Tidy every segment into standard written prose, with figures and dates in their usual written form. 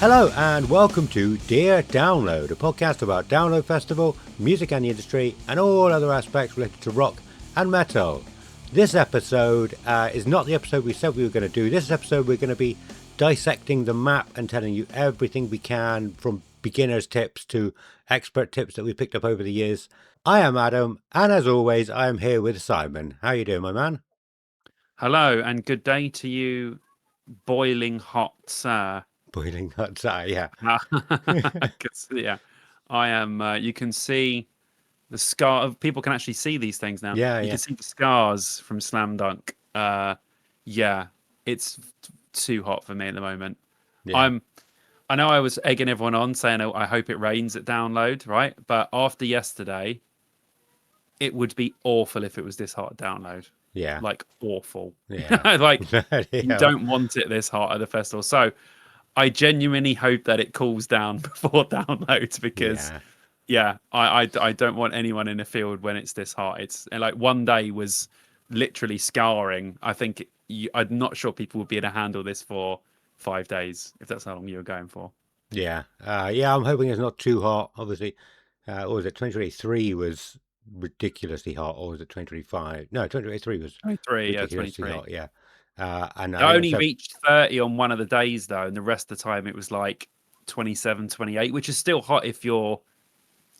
Hello and welcome to Dear Download, a podcast about Download Festival, music and the industry, and all other aspects related to rock and metal. This episode is not the episode we said we were going to do. This episode we're going to be dissecting the map and telling you everything we can, from beginner's tips to expert tips that we picked up over the years. I am Adam, and as always, I am here with Simon. How you doing, my man? Hello and good day to you, boiling hot sir. Boiling hot, yeah. 'Cause, yeah, I am. You can see the scar. People can actually see these things now. You Yeah. can see the scars from Slam Dunk. Yeah, it's too hot for me at the moment. Yeah. I know I was egging everyone on, saying, "Oh, I hope it rains at Download," right? But after yesterday, it would be awful if it was this hot at Download. Yeah. Like awful. Yeah. Like you Yeah. don't want it this hot at the festival. So I genuinely hope that it cools down before Download because I don't want anyone in the field when it's this hot. It's like one day was literally scouring. I think I'm not sure people would be able to handle this for 5 days if that's how long you were going for. Yeah. I'm hoping it's not too hot. Obviously, what was it? 2023 was ridiculously hot, or was it 2025? No, 2023 was 23, yeah, ridiculously 23. hot. Yeah. And I I think I only said, reached 30 on one of the days though, and the rest of the time it was like 27, 28, which is still hot if you're out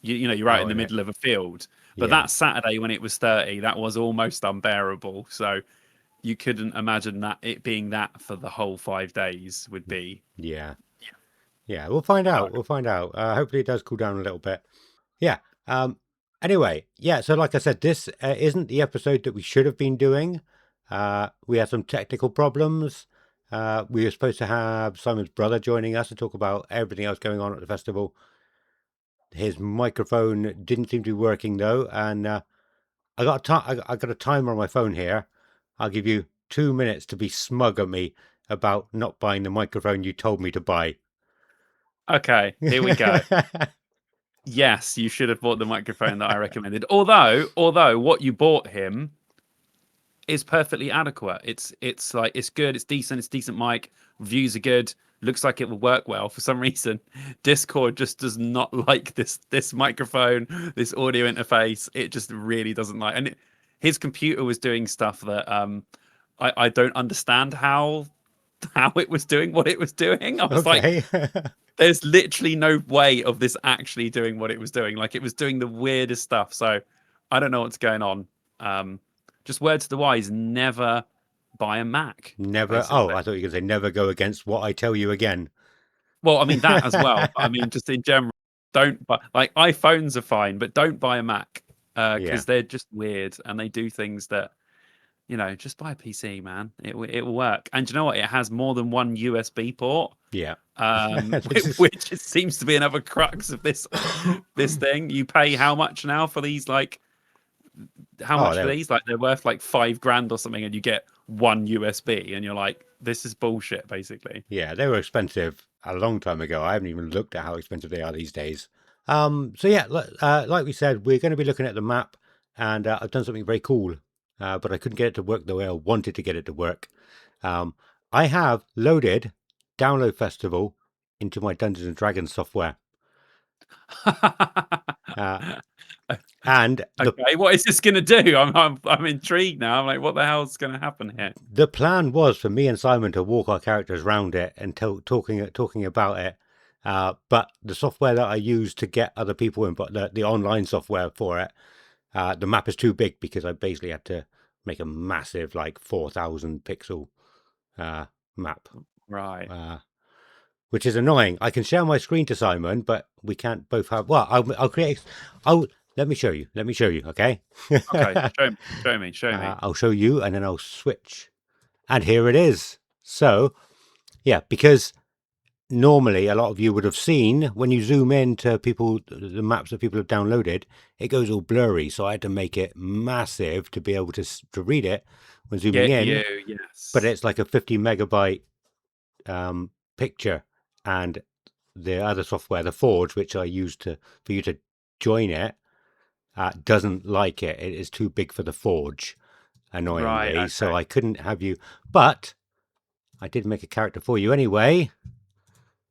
in oh, the in it. middle of a field. But Yeah. that Saturday when it was 30, that was almost unbearable. So you couldn't imagine that it being that for the whole 5 days would be. Yeah. Yeah. We'll find out. Dark. We'll find out. Hopefully it does cool down a little bit. Yeah. Anyway, yeah. So like I said, this isn't the episode that we should have been doing. We had some technical problems. We were supposed to have Simon's brother joining us to talk about everything else going on at the festival. His microphone didn't seem to be working though, and I got a timer on my phone here. I'll give you 2 minutes to be smug at me about not buying the microphone you told me to buy. Okay, here we go. Yes, you should have bought the microphone that I recommended. Although what you bought him is perfectly adequate. It's like it's good, it's decent mic, reviews are good, looks like it will work well. For some reason, Discord just does not like this microphone, this audio interface. It just really doesn't like. And his computer was doing stuff that I don't understand how it was doing what it was doing. I was like, Okay. there's literally no way of this actually doing what it was doing. Like it was doing the weirdest stuff. So I don't know what's going on. Just word to the wise: never buy a Mac. Never. Oh, Basically, I thought you were going to say never go against what I tell you again. well, I mean that as well. But I mean, just in general, don't buy. Like iPhones are fine, but don't buy a Mac Yeah. because they're just weird and they do things that just buy a PC, man. It will work. And do you know what? It has more than one USB port. Yeah. Which seems to be another crux of this thing. You pay how much now for these? Like how much for these? Like they're worth like $5,000 or something, and you get one USB, and you're like, this is bullshit, basically. Yeah, they were expensive a long time ago. I haven't even looked at how expensive they are these days. So yeah, like we said, we're going to be looking at the map, and I've done something very cool, but I couldn't get it to work the way I wanted to get it to work. I have loaded Download Festival into my Dungeons and Dragons software. Uh, and Okay, what is this going to do? I'm intrigued now. I'm like, what the hell's going to happen here? the plan was for me and Simon to walk our characters around it and talking about it. But the software that I use to get other people in, but the online software for it, the map is too big because I basically had to make a massive, like 4,000 pixel map. Right. Which is annoying. I can share my screen to Simon, but we can't both have. Well, I'll create. Oh, let me show you. Let me show you. Okay. Okay. Show me. I'll show you, and then I'll switch. And here it is. So, yeah, because normally a lot of you would have seen when you zoom into the maps that people have downloaded, it goes all blurry. So I had to make it massive to be able to read it when zooming in. Yes. But it's like a 50 megabyte picture, and the other software, the Forge, which I used for you to join it, doesn't like it. It is too big for the Forge, annoyingly. Right, okay. So I couldn't have you, but I did make a character for you anyway.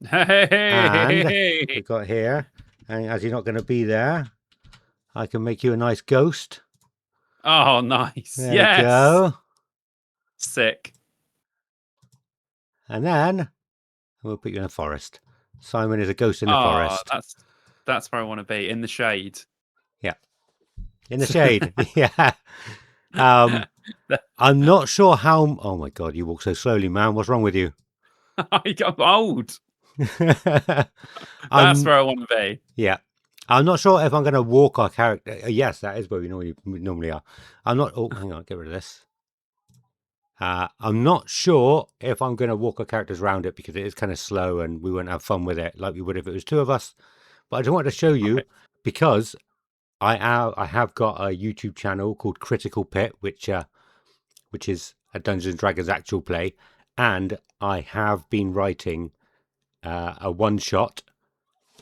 Hey, hey, hey, And hey. we've got here, and as you're not going to be there, I can make you a nice ghost. Oh, nice. There we Yes. go. Sick. And then we'll put you in a forest. Simon is a ghost in the Oh, forest. that's where I want to be, in the shade. Yeah, in the shade. Yeah. Um, I'm not sure how. Oh my God, you walk so slowly, man. What's wrong with you? I got old. That's I'm. where I want to be. Yeah. I'm not sure if I'm going to walk our character. Yes, that is where we normally are. I'm not. Oh, hang on. Get rid of this. I'm not sure if I'm going to walk our characters around it because it is kind of slow and we won't have fun with it like we would if it was two of us. But I just wanted to show you Right. because I have got a YouTube channel called Critical Pit, which is a Dungeons and Dragons actual play, and I have been writing a one shot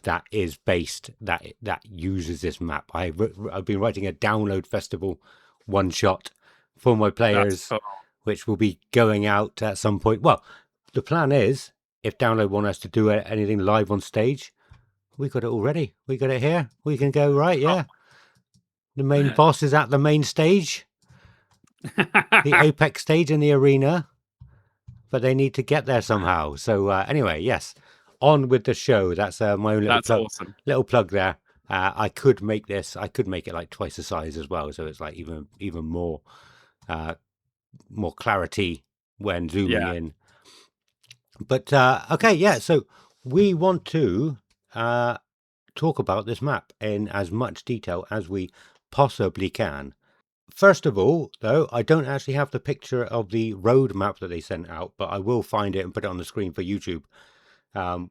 that is based that uses this map. I've been writing a download festival one shot for my That's players, cool. which will be going out at some point. Well, the plan is if download want us to do anything live on stage, we got it already. We got it here. We can go right. Yeah, the main boss is at the main stage, the apex stage in the arena, but they need to get there somehow. So anyway, yes, on with the show. That's my own little That's plug. awesome. Little plug there. I could make this. I could make it like twice the size as well, so it's like even uh, more clarity when zooming Yeah. in. But okay, yeah. So we want to talk about this map in as much detail as we possibly can. First of all, though, I don't actually have the picture of the road map that they sent out, but I will find it and put it on the screen for YouTube. Um,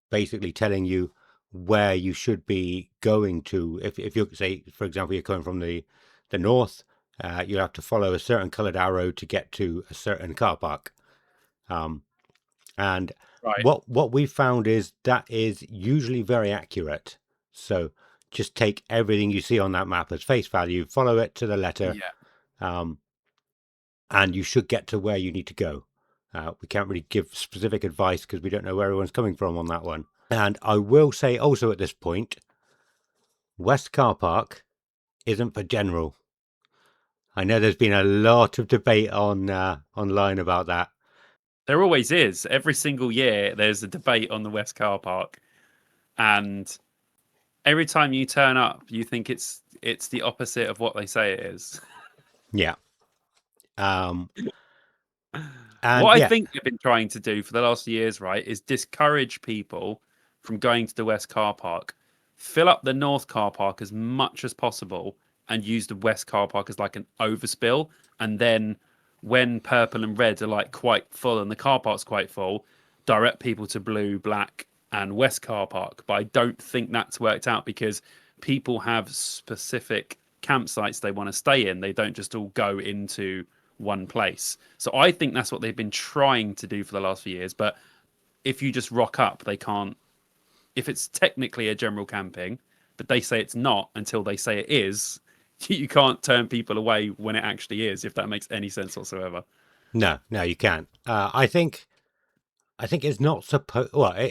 basically telling you where you should be going to. If you say, for example, you're coming from the north, you'll have to follow a certain coloured arrow to get to a certain car park. Um, and Right. what we found is that is usually very accurate. So just take everything you see on that map as face value, follow it to the letter, Yeah. um, and you should get to where you need to go. We can't really give specific advice because we don't know where everyone's coming from on that one. And I will say also at this point, West Car Park isn't for general. I know there's been a lot of debate on online about that. There always is. Every single year, there's a debate on the West Car Park, and every time you turn up, you think it's the opposite of what they say it is. Yeah. Um, and What I yeah, think they've been trying to do for the last few years, right, is discourage people from going to the West Car Park, fill up the North Car Park as much as possible, and use the West Car Park as like an overspill. And then when purple and red are like quite full and the car park's quite full, direct people to blue, black, and West Car Park. But I don't think that's worked out because people have specific campsites they want to stay in. They don't just all go into one place. So I think that's what they've been trying to do for the last few years. But if you just rock up, they can't. If it's technically a general camping, but they say it's not until they say it is, you can't turn people away when it actually is. If that makes any sense whatsoever. no, you can't. I think it's not supposed. Well,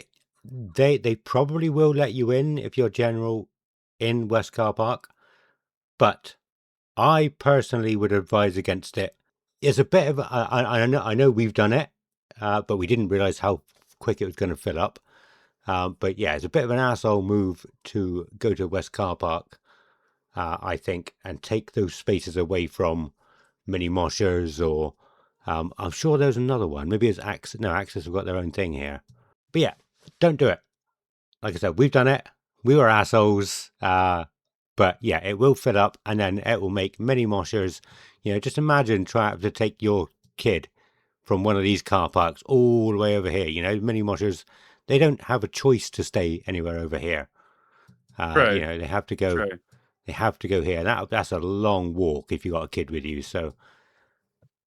they probably will let you in if you're general in West Car Park, but I personally would advise against it. It's a bit of I know we've done it, but we didn't realize how quick it was going to fill up. But yeah, it's a bit of an asshole move to go to West Car Park, I think, and take those spaces away from mini moshers or I'm sure there's another one. Maybe it's Access. No, Access have got their own thing here. But yeah, don't do it. Like I said, we've done it. We were assholes. But yeah, it will fill up and then it will make many moshers. Just imagine trying to take your kid from one of these car parks all the way over here. Many moshers, they don't have a choice to stay anywhere over here. True, They have to go. true. They have to go here. That's a long walk if you got a kid with you. So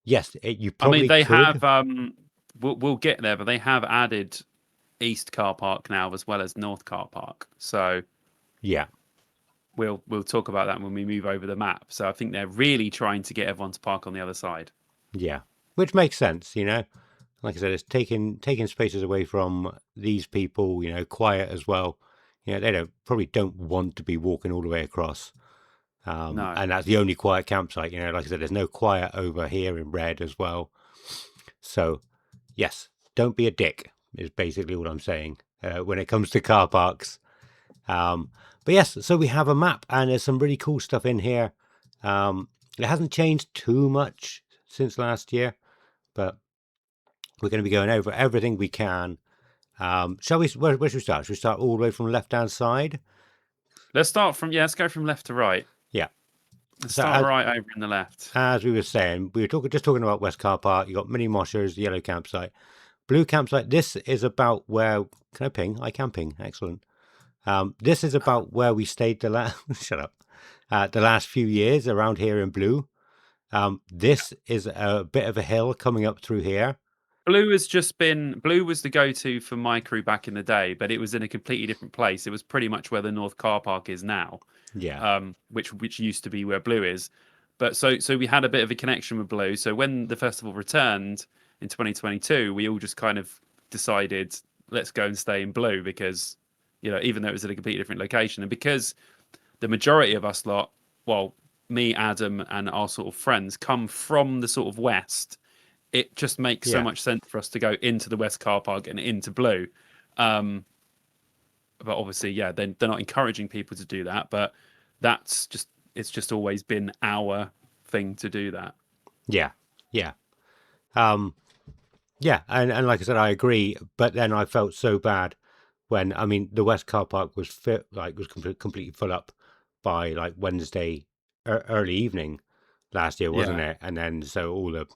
yes, you I mean, probably they have. could. We'll get there, but they have added East Car Park now as well as North Car Park. So Yeah, we'll talk about that when we move over the map. So I think they're really trying to get everyone to park on the other side. yeah, which makes sense. Like I said, it's taking spaces away from these people. Quiet as well. They probably don't want to be walking all the way across. No. And that's the only quiet campsite. Like I said, there's no quiet over here in red as well. So yes, don't be a dick is basically what I'm saying when it comes to car parks. But yes, so we have a map and there's some really cool stuff in here. It hasn't changed too much since last year, but we're going to be going over everything we can. Shall we? Where should we start? Should we start all the way from the left-hand side? Let's go from left to right. Yeah. Let's So start right over in the left. as we were saying, we were talking about West Car Park. You got mini moshers, the yellow campsite, blue campsite. This is about where can I ping? I can ping. Excellent. This is about where we stayed the last. Shut up. The last few years around here in blue. This is a bit of a hill coming up through here. Blue was the go-to for my crew back in the day, but it was in a completely different place. It was pretty much where the North Car Park is now, Yeah. which used to be where Blue is. But so we had a bit of a connection with Blue. So when the festival returned in 2022, we all just kind of decided let's go and stay in Blue because even though it was at a completely different location, and because the majority of us lot, well, me, Adam, and our sort of friends come from the sort of west, it just makes so Yeah. much sense for us to go into the West Car Park and into Blue. But obviously, yeah, they're not encouraging people to do that. But it's just always been our thing to do that. Yeah. Yeah. Yeah. And like I said, I agree. But then I felt so bad when the West Car Park was completely full up by like Wednesday early evening last year, wasn't Yeah, it? And then so all the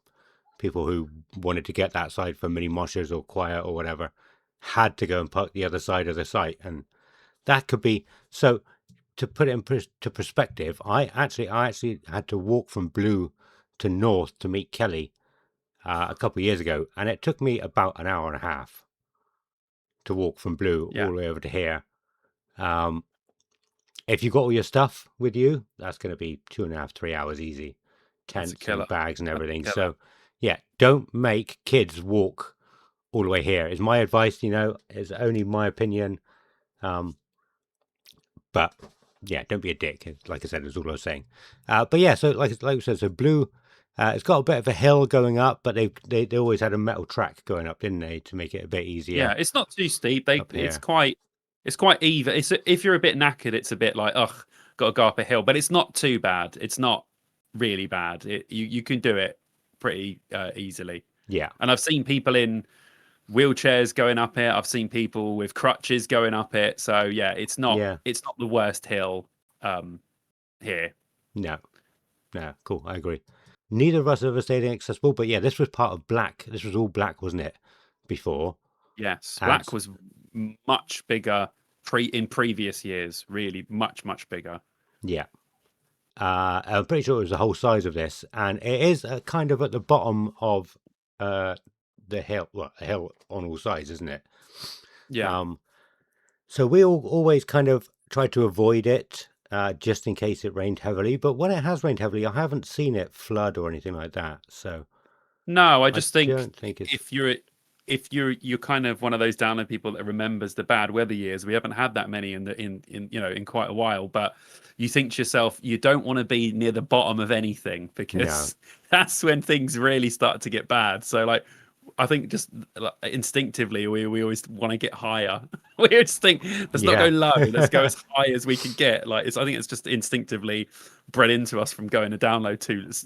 people who wanted to get that side for mini moshers or quiet or whatever had to go and park the other side of the site, and that could be so. To put it to perspective, I actually had to walk from Blue to North to meet Kelly a couple of years ago, and it took me about an hour and a half to walk from Blue yeah, all the way over to here. Um, if you got all your stuff with you, that's going to be 2.5, 3 hours easy, that's a tents and killer. bags and That's everything. a killer. So, yeah, don't make kids walk all the way here. Is my advice. Is only my opinion. Um, but yeah, don't be a dick. Like I said, is all I was saying. But yeah, so like I said, so Blue, it's got a bit of a hill going up, but they always had a metal track going up, didn't they, to make it a bit Yeah, easier it's not too steep. up here. It's quite even. If you're a bit knackered, it's a bit like ugh, got to go up a hill, but it's not too bad. It's not really bad. You can do it pretty easily. Yeah, And I've seen people in wheelchairs going up it. I've seen people with crutches going up it. So yeah, yeah. it's not the worst hill here. No, no, cool. I agree. Neither of us ever stayed inaccessible, but yeah, this was part of black. This was all black, wasn't it? Before. Yes, And Black was much bigger in previous years. Really, much bigger. yeah, I'm pretty sure it was the whole size of this, and it is kind of at the bottom of uh, the hill. Well, a hill on all sides, isn't it? Yeah. Um, so we all always kind of try to avoid it, just in case it rained heavily. But when it has rained heavily, I haven't seen it flood or anything like that. So No, I I just think don't think it's if you're kind of one of those download people that remembers the bad weather years, we haven't had that many in in quite a while. But you think to yourself, you don't want to be near the bottom of anything no, because that's when things really start to get bad. So like I think just like, instinctively we always want to get higher. We just think let's not go yeah, low, let's go as high as we can get. Like I think it's just instinctively bred into us from going to download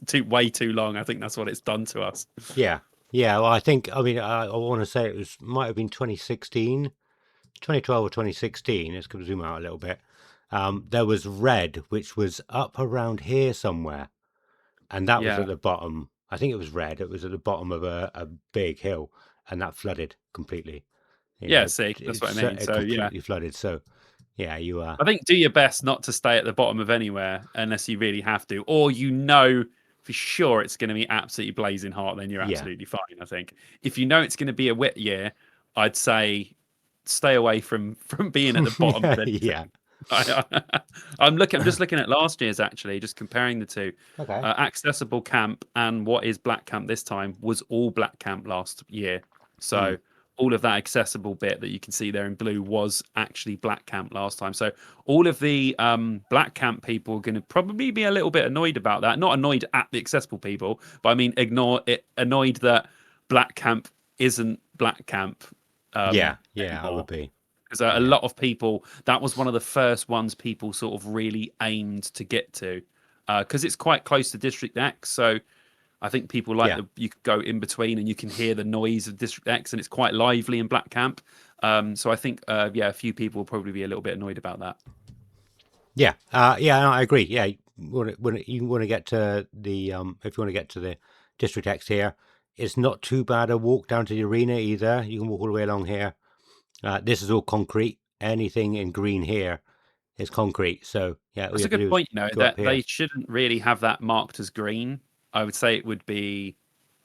too way too long. I think that's what it's done to us. yeah, yeah. Well, I think I want to say it was might have been 2016, 2012 or 2016. Let's zoom out a little bit. There was red, which was up around here somewhere, and that was at Yeah. the bottom. I think it was red. It was at the bottom of a big hill, and that flooded completely. Yeah, see, that's what I mean. It So yeah, completely flooded. So yeah, you are. I think do your best not to stay at the bottom of anywhere unless you really have to, or for sure it's going to be absolutely blazing hot. Then you're Yeah, absolutely fine. I think if you know it's going to be a wet year, I'd say stay away from being at the bottom of anything. yeah, I'm looking. I'm just looking at last year's actually, just comparing the two. Okay. Accessible camp and what is black camp this time was all black camp last year. Hmm. So all of that accessible bit that you can see there in blue was actually black camp last time. So all of the black camp people are going to probably be a little bit annoyed about that. Not annoyed at the accessible people, but I mean ignore it. Annoyed that black camp isn't black camp Yeah, yeah, I would anymore be. because a Yeah, lot of people that was one of the first ones people sort of really aimed to get to because it's quite close to District X. So I think people like yeah, the you could go in between and you can hear the noise of District X, and it's quite lively in Black Camp. So I think yeah, a few people will probably be a little bit annoyed about that. yeah, yeah. No, I agree. Yeah, when you want to get to the if you want to get to the District X here, it's not too bad a walk down to the arena either. You can walk all the way along here. This is all concrete. Anything in green here is concrete. So yeah, all you That's a have to good do is point. You know go up that here. they shouldn't really have that marked as green. I would say it would be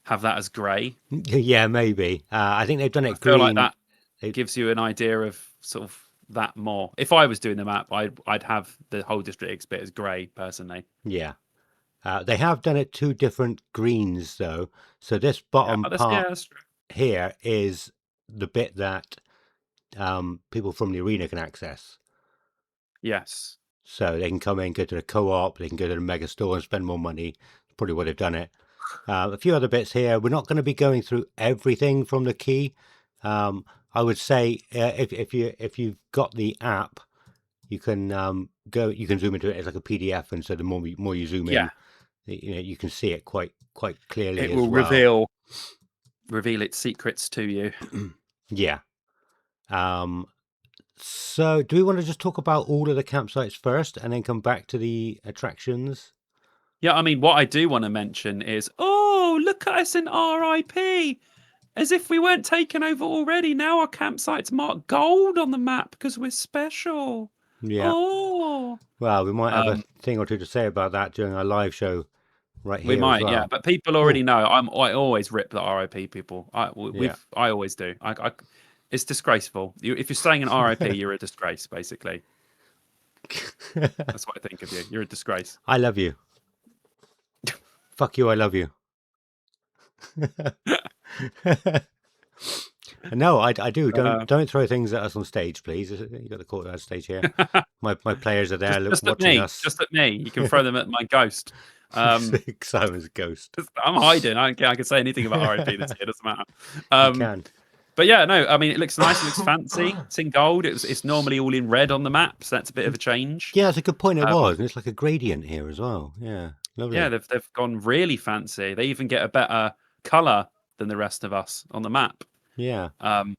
have that as grey. Yeah, maybe. I think they've done I it feel like green. that They, gives you an idea of sort of that more. If I was doing the map, I'd have the whole District X bit as grey personally. yeah, they have done it two different greens though. So this bottom part That's true. here is the bit that people from the arena can access. Yes. So they can come in, go to the co-op, they can go to the mega store and spend more money. Probably why they've done it. A few other bits here. We're not going to be going through everything from the key. I would say if you've got the app, you can go. You can zoom into it as like a PDF, and so the more you zoom Yeah. in, you can see it quite clearly It as will well. reveal its secrets to you. Yeah. Um, so do we want to just talk about all of the campsites first, and then come back to the attractions? Yeah, I mean, what I do want to mention is, oh, look at us in RIP. As if we weren't taken over already. Now our campsite's marked gold on the map because we're special. Yeah. Oh, Well, we might have a um, thing or two to say about that during our live show right we here as might, yeah. well. But people already Oh, know. I always rip the RIP people. yeah. I always do. It's disgraceful. If you're staying in RIP, you're a disgrace. Basically, that's what I think of you. You're a disgrace. I love you. Fuck you, I love you. No, I do. Uh, Don't throw things at us on stage, please. You got the courtyard stage here. My players are there just at watching me. us. Just at me. You can throw them at my ghost. Um, Simon's ghost. I'm hiding. I don't care. I can say anything about RIP this year. It doesn't matter. You Um, can. but yeah, no. I mean, it looks nice. It looks fancy. It's in gold. It's normally all in red on the map, so that's a bit of a change. Yeah, it's a good point. It Um, was, and it's like a gradient here as well. Yeah, yeah, lovely. they've gone really fancy. They even get a better color than the rest of us on the map. Yeah,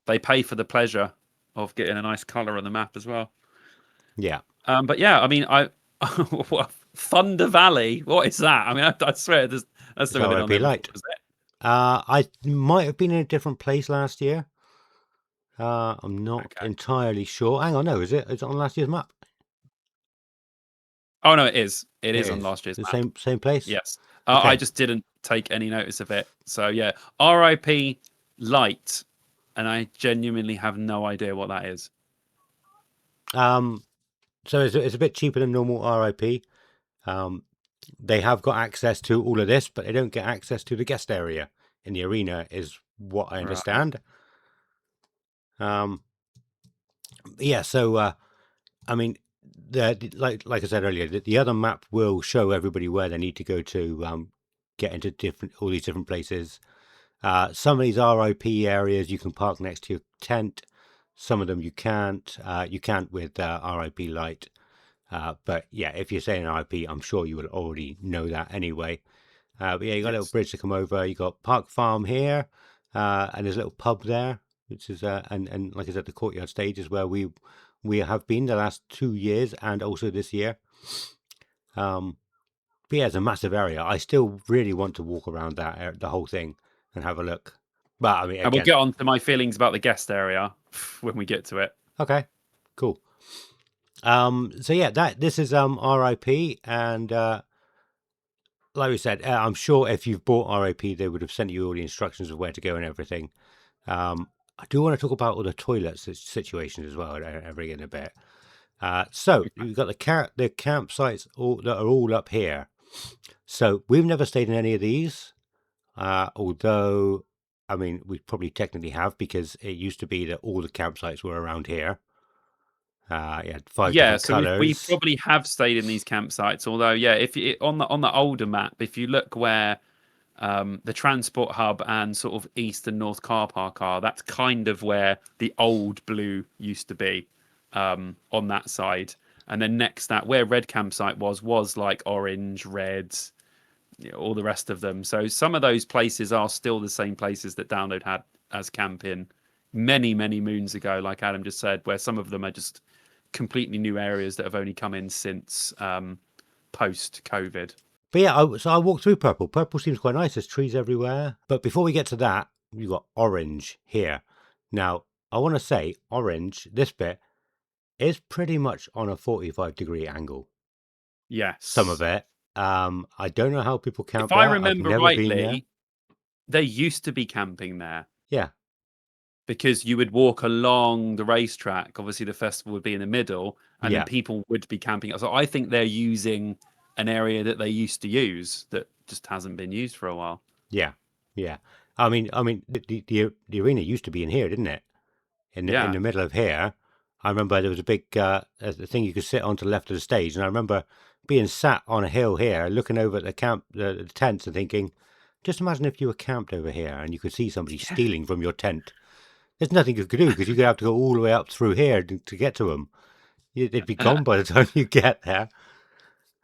They pay for the pleasure of getting a nice color on the map as well. yeah. But yeah, I mean, I Thunder Valley. What is that? I mean, I swear that's It's never been on RIP there before. Light. Was it? I might have been in a different place last year. I'm not Okay. entirely sure. Hang on, no, is it? Is it on last year's map? Oh no, it is. It It is on is. last year's The map. same place. Yes. I Okay. just didn't take any notice of it. So yeah, RIP Light, and I genuinely have no idea what that is. Um, so it's a bit cheaper than normal RIP. Um, they have got access to all of this, but they don't get access to the guest area in the arena, is what I Right. understand. Um, yeah. So I mean, like I said earlier, the other map will show everybody where they need to go to get into all these different places. Some of these RIP areas you can park next to your tent. Some of them you can't. You can't with RIP Light. But yeah, if you're saying RIP, I'm sure you will already know that anyway. But yeah, you got a little Yes. bridge to come over. You got Park Farm here, and there's a little pub there, which is and like I said, the courtyard stage is where we have been the last 2 years and also this year. Um, but yeah, it's a massive area. I still really want to walk around the whole thing and have a look. But I mean, And we'll again, get on to my feelings about the guest area when we get to it. okay, cool. So yeah, this is RIP, and like we said, I'm sure if you've bought RIP, they would have sent you all the instructions of where to go and everything. I do want to talk about all the toilet situations as well, everything in a bit. So you've got the campsites that are all up here. So we've never stayed in any of these, although, I mean, we probably technically have because it used to be that all the campsites were around here. You had 5 Yeah, different so we colors. probably have stayed in these campsites. Although, yeah, if you, on the older map, if you look where the transport hub and sort of east and north car park are, that's kind of where the old blue used to be, on that side. And then next that where red campsite was like orange, red, you know, all the rest of them. So some of those places are still the same places that Download had as camping many, many moons ago, like Adam just said, where some of them are just completely new areas that have only come in since post COVID. But yeah, so I walked through purple. Purple seems quite nice. There's trees everywhere. But before we get to that, you've got orange here. Now, I want to say orange, this bit, is pretty much on a 45-degree angle. Some of Yes. it. I don't know how people If camp I there. I've remember never been there. rightly, there used to be camping there Yeah, because you would walk along the racetrack. Obviously, the festival would be in the middle, and then yeah, people would be camping. So I think they're using an area that they used to use that just hasn't been used for a while. yeah, yeah. I mean, the arena used to be in here, didn't it? In Yeah. the middle of here. I remember there was a big thing you could sit on to the left of the stage, and I remember being sat on a hill here, looking over at the tents, and thinking, just imagine if you were camped over here and you could see somebody Yeah. stealing from your tent. There's nothing you could do because you'd have to go all the way up through here to get to them. They'd be gone by the time you get there.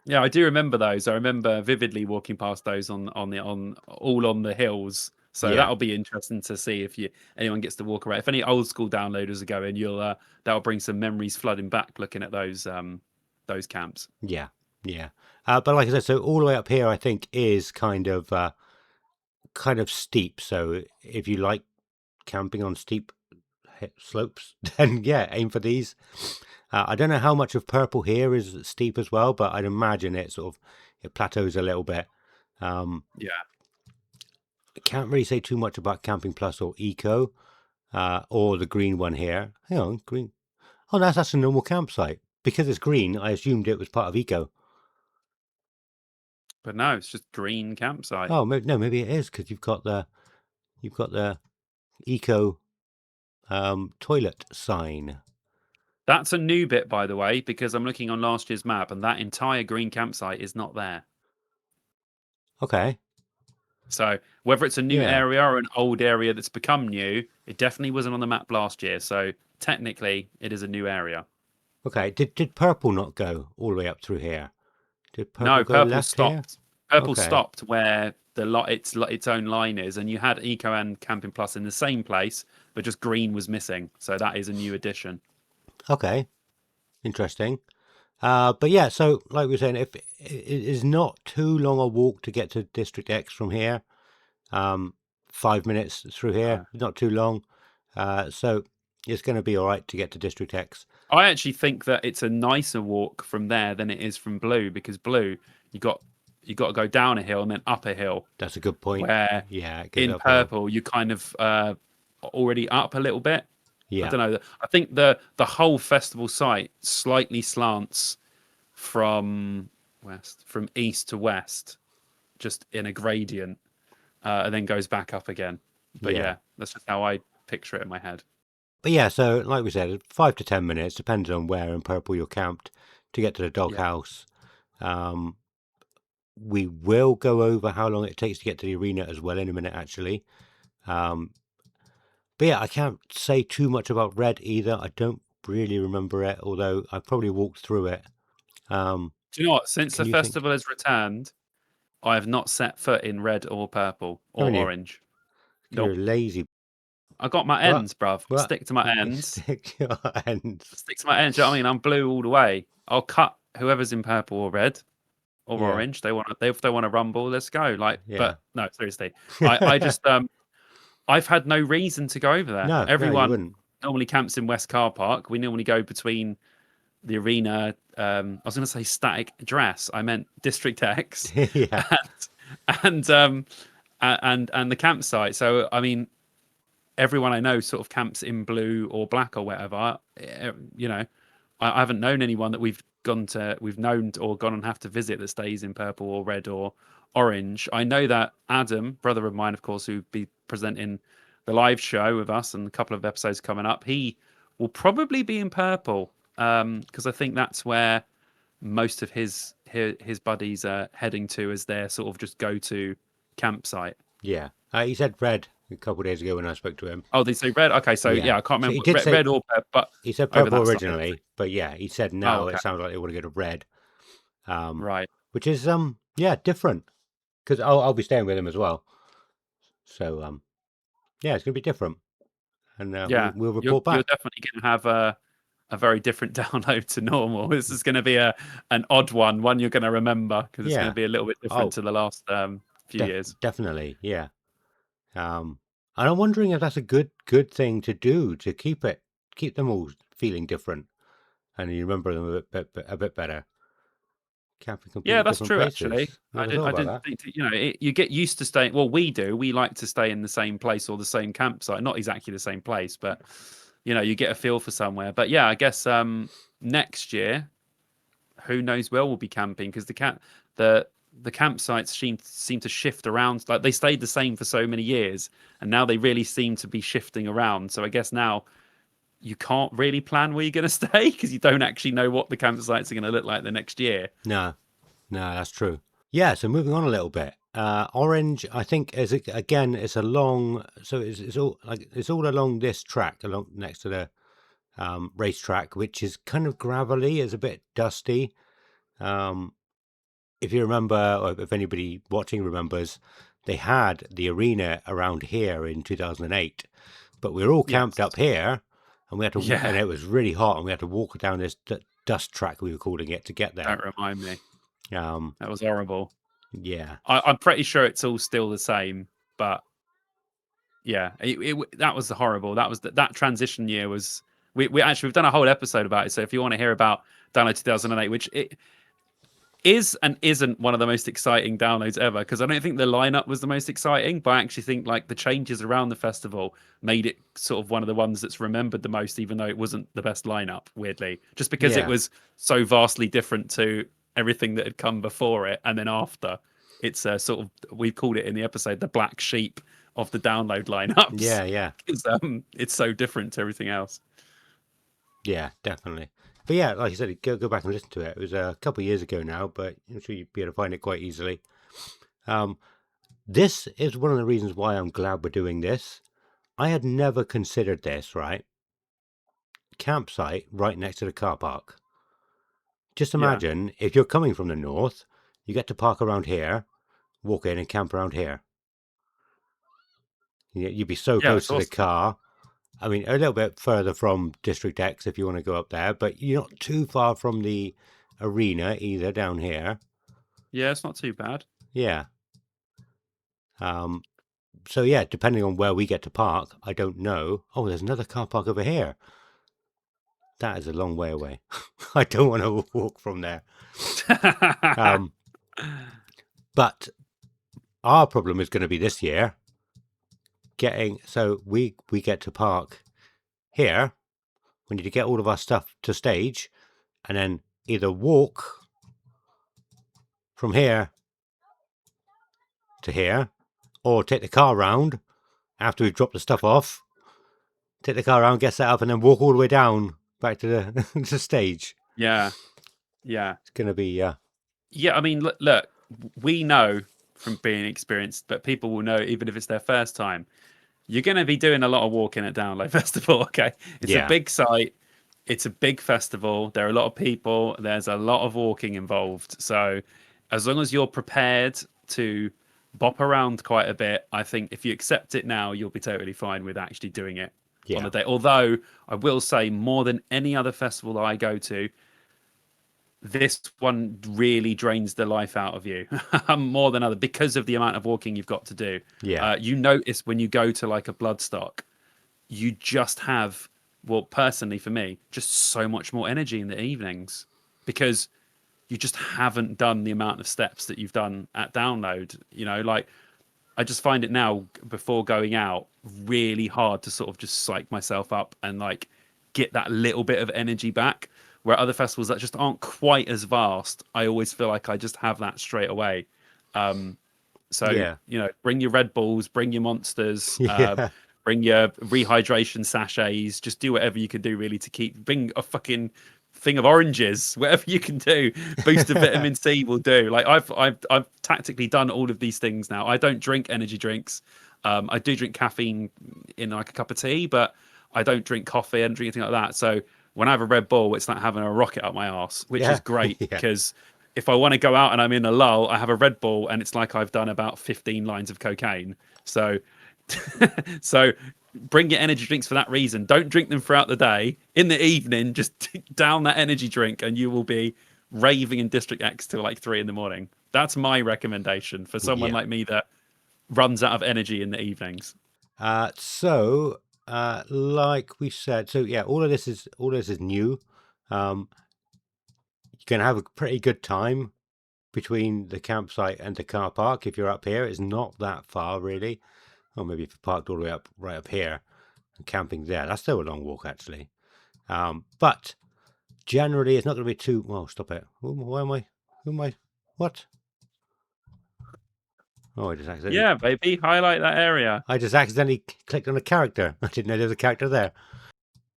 Yeah, I do remember those. I remember vividly walking past those on all on the hills. So Yeah, that'll be interesting to see if you anyone gets to walk around. If any old school downloaders are going, you'll that'll bring some memories flooding back looking at those camps. yeah, yeah. But like I said, so all the way up here, I think is kind of steep. So if you like camping on steep slopes, then yeah, aim for these. I don't know how much of purple here is steep as well, but I'd imagine it plateaus a little bit. Yeah. I can't really say too much about Camping Plus or Eco, or the green one here. Hang on, green. Oh, that's a normal campsite. Because it's green, I assumed it was part of Eco. But no, it's just green campsite. Oh, no, maybe it is because you've got the Eco toilet sign. That's a new bit, by the way, because I'm looking on last year's map and that entire green campsite is not there. Okay, So whether it's a new yeah. area or an old area that's become new, it definitely wasn't on the map last year. So technically, it is a new area. Okay, did purple not go all the way up through here? Did purple No, go purple left here? stopped. Purple Okay, stopped where the lot its own line is, and you had Eco and Camping Plus in the same place, but just green was missing. So that is a new addition. okay, interesting. But yeah, so like we were saying, if it is not too long a walk to get to District X from here, um, 5 minutes through here, Uh, not too long. So it's going to be all right to get to District X. I actually think that it's a nicer walk from there than it is from Blue because Blue you got you got to go down a hill and then up a hill. That's a good point. Where Yeah, it goes in uphill. Purple you kind of already up a little bit. I Yeah, don't know. I think the whole festival site slightly slants from east to west, just in a gradient, and then goes back up again. But yeah. yeah, that's just how I picture it in my head. But yeah, so like we said, 5 to 10 minutes, depends on where in Purple you're camped, to get to the Yeah. doghouse. Um, we will go over how long it takes to get to the arena as well in a minute, actually. Um, but yeah, I can't say too much about Red either. I don't really remember it, although I probably walked through it. Um, Do you know what? Since can the you think? festival has returned, I have not set foot in red or purple or Haven't you? orange. You're Nope. lazy. I got my What? ends, bruv. I What? stick to my ends. Stick your I ends. stick to my ends. You know what I mean? I'm blue all the way. I'll cut whoever's in purple or red or Yeah, orange. If they want to rumble, let's go. Like, yeah. but no, seriously, I just I've had no reason to go over there. No, you Everyone wouldn't. normally camps in West Car Park. We normally go between the arena. I was going to say static dress. I meant District X, Yeah, and and the campsite. So I mean, everyone I know sort of camps in blue or black or whatever. You know, I haven't known anyone that we've known or gone and have to visit that stays in purple or red or orange. I know that Adam, brother of mine, of course, who'd be presenting the live show with us and a couple of episodes coming up, he will probably be in purple because I think that's where most of his buddies are heading to as their sort of just go to campsite. Yeah. He said red a couple of days ago when I spoke to him. Oh, they say red. Okay, so Yeah. yeah, I can't So remember he did say red or purple, but he said over purple that side. originally, but yeah, he said Oh, now okay, it sounds like they want to go to red. Um, right. which is yeah, different because I'll be staying with him as well. So yeah, it's gonna be different, and Yeah, we'll you're report you're back. definitely going to have a very different download to normal. This is going to be a an odd one you're going to remember because it's going to Yeah. be a little bit different Oh, to the last few years. definitely. Yeah. And I'm wondering if that's a good thing to do to keep them all feeling different, and you remember them a bit better. Camping Yeah, completely that's different true. Actually, places. Never thought I about didn't that. think you get used to staying. Well, we do. We like to stay in the same place or the same campsite. Not exactly the same place, but you get a feel for somewhere. But yeah, I guess next year, who knows where we'll be camping because the the campsites seem to shift around. Like they stayed the same for so many years, and now they really seem to be shifting around. So I guess now you can't really plan where you're going to stay because you don't actually know what the campsites are going to look like the next year. No, no, that's true. Yeah. So moving on a little bit. Orange, I think, again, it's a long. So it's all like it's all along this track, along next to the racetrack, which is kind of gravelly. It's a bit dusty. Um, if you remember, or if anybody watching remembers, they had the arena around here in 2008, but we were all camped Yes. up here, and we had to, and Yeah. it was really hot, and we had to walk down this dust track we were calling it to get there. Don't remind me. Um, That was horrible. yeah, I'm pretty sure it's all still the same, but yeah, that was horrible. That was that transition year was. We actually we've done a whole episode about it. So if you want to hear about Download 2008, which it is and isn't one of the most exciting downloads ever, because I don't think the lineup was the most exciting, but I actually think like the changes around the festival made it sort of one of the ones that's remembered the most, even though it wasn't the best lineup, weirdly, just because it yeah, was so vastly different to everything that had come before it and then after. It's sort of we called it in the episode the black sheep of the download lineups yeah, yeah, because it's so different to everything else. yeah, definitely. But yeah, like I said, go back and listen to it. It was a couple of years ago now, but I'm sure you'd be able to find it quite easily. Um, this is one of the reasons why I'm glad we're doing this. I had never considered this, right? Campsite right next to the car park. Just Yeah, imagine if you're coming from the north, you get to park around here, walk in and camp around here. You'd be so yeah, close it's to the awesome. car. I mean, a little bit further from District X if you want to go up there, but you're not too far from the arena either down here. Yeah, it's not too bad. Yeah. Um, so yeah, depending on where we get to park, I don't know. Oh, there's another car park over here. That is a long way away. I don't want to walk from there. Um, but our problem is going to be this year getting so we get to park here. We need to get all of our stuff to stage and then either walk from here to here or take the car round after we've dropped the stuff off, take the car around, get set up, and then walk all the way down back to the, the stage. Yeah, yeah. It's going to be, Yeah, I mean, look, we know from being experienced, but people will know even if it's their first time. You're going to be doing a lot of walking at Download Festival. Okay, it's a yeah, big site, it's a big festival. There are a lot of people. There's a lot of walking involved. So, as long as you're prepared to bop around quite a bit, I think if you accept it now, you'll be totally fine with actually doing it on yeah, the day. Although I will say, more than any other festival that I go to, this one really drains the life out of you more than other because of the amount of walking you've got to do. yeah, You notice when you go to like a bloodstock, you just have, well, personally for me, just so much more energy in the evenings because you just haven't done the amount of steps that you've done at download. Like I just find it now before going out really hard to sort of just psych myself up and like get that little bit of energy back. Where other festivals that just aren't quite as vast, I always feel like I just have that straight away. Um, so, Yeah. bring your Red Bulls, bring your Monsters, Yeah. bring your rehydration sachets. Just do whatever you can do, really, to bring a fucking thing of oranges, whatever you can do. Boost of vitamin C will do. Like I've tactically done all of these things now. I don't drink energy drinks. I do drink caffeine in like a cup of tea, but I don't drink coffee and drink anything like that. So when I have a Red Bull, it's like having a rocket up my arse, which is Yeah. great Yeah. because if I want to go out and I'm in a lull, I have a Red Bull and it's like I've done about 15 lines of cocaine. So, so bring your energy drinks for that reason. Don't drink them throughout the day. In the evening, just down that energy drink and you will be raving in District X till like 3 in the morning. That's my recommendation for someone Yeah. like me that runs out of energy in the evenings. Like we said, so yeah, all this is new. Um, you can have a pretty good time between the campsite and the car park if you're up here. It's not that far really. Or maybe if you parked all the way up right up here and camping there, that's still a long walk actually. But generally, it's not going to be too. Well, stop it. Why am I? Who am I? What? Oh, I just accidentally. Yeah, baby, highlight that area. I just accidentally clicked on a character. I didn't know there was a character there.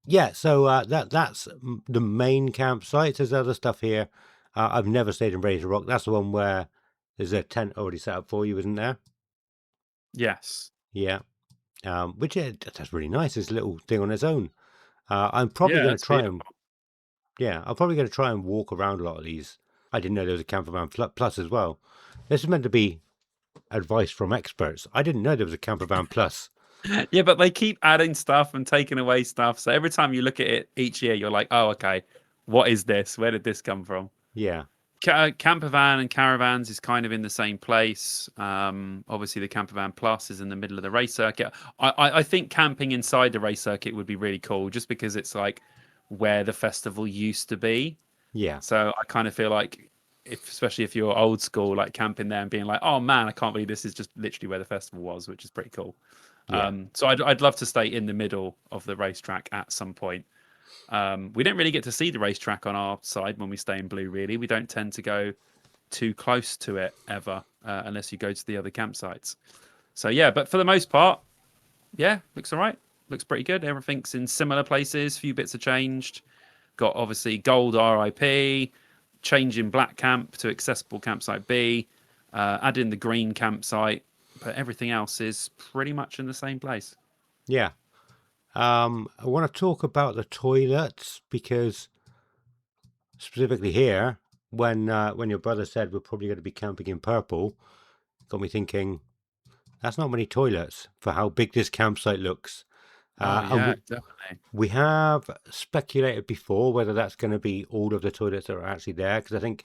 Yeah, so that's the main campsite. There's other stuff here. I've never stayed in Razor Rock. That's the one where there's a tent already set up for you, isn't there? Yes. Yeah. That's really nice. It's a little thing on its own. I'm probably Yeah, going to it's try beautiful. and Yeah, I'm probably going to try and walk around a lot of these. I didn't know there was a campervan plus as well. This is meant to be advice from experts. I didn't know there was a campervan plus. Yeah, but they keep adding stuff and taking away stuff. So every time you look at it each year, you're like, oh, okay, what is this? Where did this come from? Yeah, Camper van and caravans is kind of in the same place. Obviously, the camper van plus is in the middle of the race circuit. I think camping inside the race circuit would be really cool, just because it's like where the festival used to be. yeah, So I kind of feel like, especially if you're old school, like camping there and being like, oh man, I can't believe this is just literally where the festival was, which is pretty cool. yeah, So I'd love to stay in the middle of the racetrack at some point. We don't really get to see the racetrack on our side when we stay in Blue. Really, we don't tend to go too close to it ever, unless you go to the other campsites. So yeah, but for the most part, yeah, looks all right. Looks pretty good. Everything's in similar places. Few bits are changed. Got obviously gold RIP, changing black camp to accessible campsite B, add in the green campsite, but everything else is pretty much in the same place. yeah. I want to talk about the toilets because specifically here, when your brother said we're probably going to be camping in purple, got me thinking that's not many toilets for how big this campsite looks. Oh And yeah, definitely. we have speculated before whether that's going to be all of the toilets that are actually there, because I think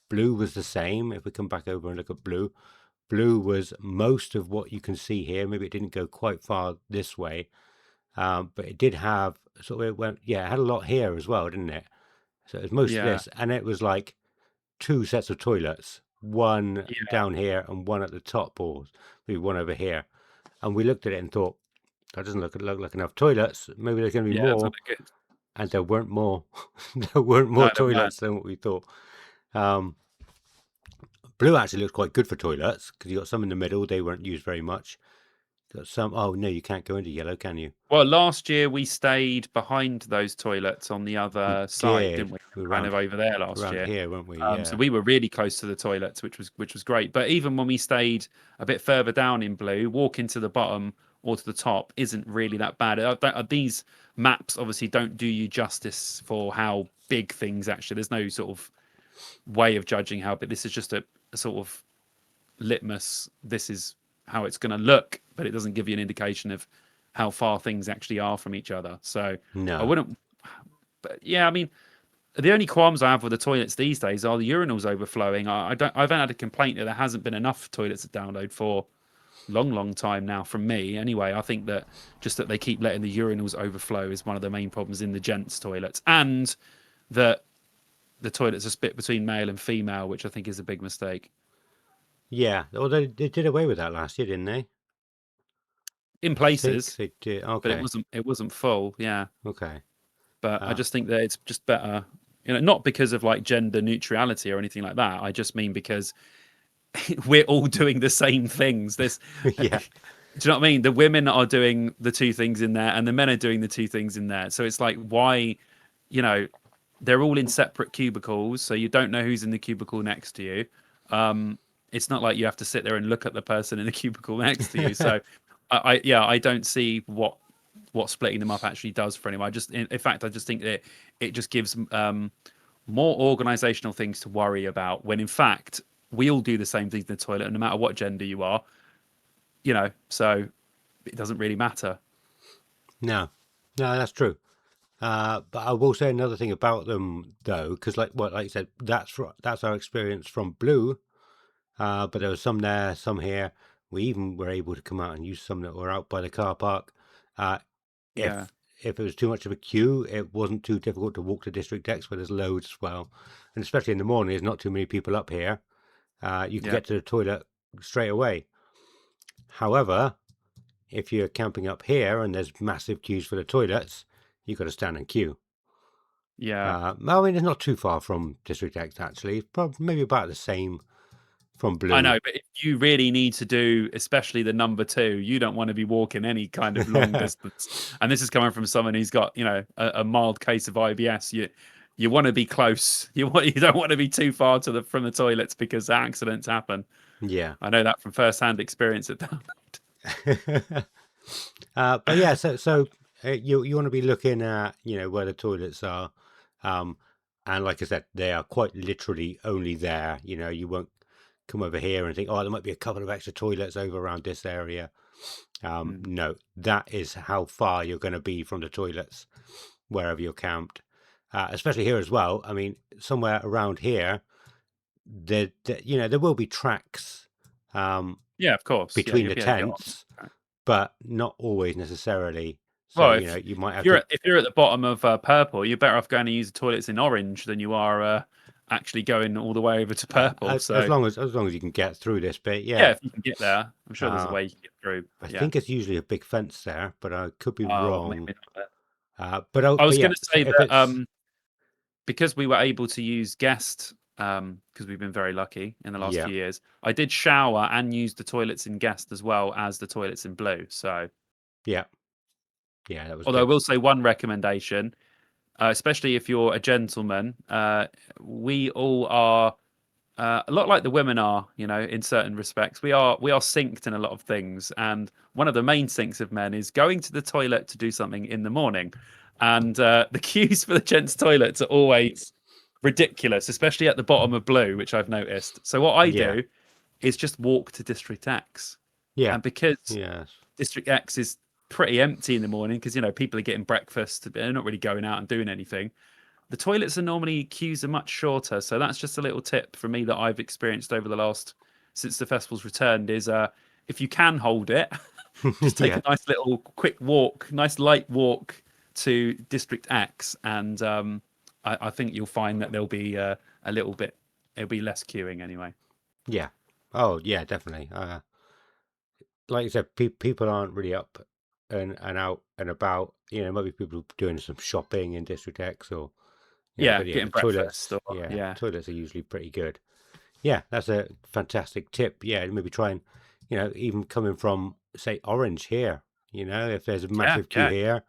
blue was the same. If we come back over and look at blue, blue was most of what you can see here. Maybe it didn't go quite far this way, but it did have sort of it went. Yeah, it had a lot here as well, didn't it? So it was most of Yeah, this, and it was like two sets of toilets, one yeah, down here and one at the top, or maybe one over here. And we looked at it and thought that doesn't look like enough toilets. Maybe there's going to be yeah. It's not more. good. And there weren't more. There weren't more No, they weren't. toilets than what we thought. Um, Blue actually looked quite good for toilets because you got some in the middle. They weren't used very much. Got some. Oh no, you can't go into yellow, can you? Well, last year we stayed behind those toilets on the We other side, didn't did. we? We were Kind of over there last around year. here, weren't we? So Yeah. we were really close to the toilets, which was great. But even when we stayed a bit further down in blue, walking to the bottom or to the top isn't really that bad. These maps obviously don't do you justice for how big things actually. There's no sort of way of judging how big. This is just a sort of litmus. This is how it's going to look, but it doesn't give you an indication of how far things actually are from each other. So I No. wouldn't. But yeah, I mean, the only qualms I have with the toilets these days are the urinals overflowing. I haven't had a complaint that there hasn't been enough toilets to download for long time now from me. Anyway, I think that just that they keep letting the urinals overflow is one of the main problems in the gents toilets, and that the toilets are split between male and female, which I think is a big mistake Yeah. Although they did away with that last year, didn't they? in I think places, they did. but it Okay. wasn't full. Yeah, Okay. but I Uh, just think that it's just better not because of like gender neutrality or anything like that. I just mean because we're all doing the same things. This, do Yeah, you know what I mean? The women are doing the two things in there, and the men are doing the two things in there. So it's like, why, you know, they're all in separate cubicles, so you don't know who's in the cubicle next to you. It's not like you have to sit there and look at the person in the cubicle next to you. So, yeah, I don't see what splitting them up actually does for anyone. In fact, I just think that it just gives more organizational things to worry about. When in fact, we all do the same things in the toilet, and no matter what gender you are, so it doesn't really matter. no, no, that's true. But I will say another thing about them though, because like you said, that's our experience from Blue. But there was some there, some here. We even were able to come out and use some that were out by the car park. Uh, Yeah, if it was too much of a queue, it wasn't too difficult to walk to District X where there's loads as well. And especially in the morning, there's not too many people up here. You can yeah, get to the toilet straight away. However, if you're camping up here and there's massive queues for the toilets, you've got to stand in queue. yeah. I mean, it's not too far from District X actually. Probably maybe about the same from I Blue. know, but if you really need to do, especially the number two, you don't want to be walking any kind of long distance. And this is coming from someone who's got, a mild case of IBS. You want to be close. You don't want to be too far from the toilets because accidents happen. Yeah. I know that from first-hand experience at that. But yeah, so you want to be looking at where the toilets are, um, and like I said, they are quite literally only there. You won't come over here and think, oh, there might be a couple of extra toilets over around this area. Mm. No, that is how far you're going to be from the toilets wherever you're camped. Especially here as well. I mean, somewhere around here, there will be tracks Yeah, of course. Yeah, between you'll the be able to get on. tents, but not always necessarily. So, Well, if you might if have you're to, at the bottom of purple, you're better off going to use the toilets in orange than you are actually going all the way over to purple. So as long as you can get through this bit, yeah, yeah. if you can get there, I'm sure there's a Uh, way you can get through. I But yeah, think it's usually a big fence there, but I could be well, wrong. maybe not there. I But was going yeah, to so say if that it's because we were able to use guest, because we've been very lucky in the last yeah, few years, I did shower and use the toilets in guest as well as the toilets in blue. So, yeah, yeah, that was although I good. will say one recommendation, especially if you're a gentleman, we all are a lot like the women are, in certain respects. We are synced in a lot of things, and one of the main syncs of men is going to the toilet to do something in the morning, and the queues for the gents' toilets are always ridiculous, especially at the bottom of blue, which I've noticed. So what I Yeah, do is just walk to District X, yeah, and because yes, District X is pretty empty in the morning because people are getting breakfast, they're not really going out and doing anything. The toilets are normally queues are much shorter, so that's just a little tip for me that I've experienced over the last since the festival's returned is if you can hold it, just take yeah, a nice little quick walk, nice light walk to District X, and I think you'll find that there'll be a little bit, it'll be less queuing anyway. yeah. Oh, yeah, definitely. Like you said, people aren't really up and out and about. Maybe people doing some shopping in District X or Yeah, but yeah, getting the breakfast toilets, or yeah, yeah, toilets are usually pretty good. Yeah, that's a fantastic tip. Yeah, maybe try and, even coming from, say, Orange here, if there's a yeah, massive queue yeah, here.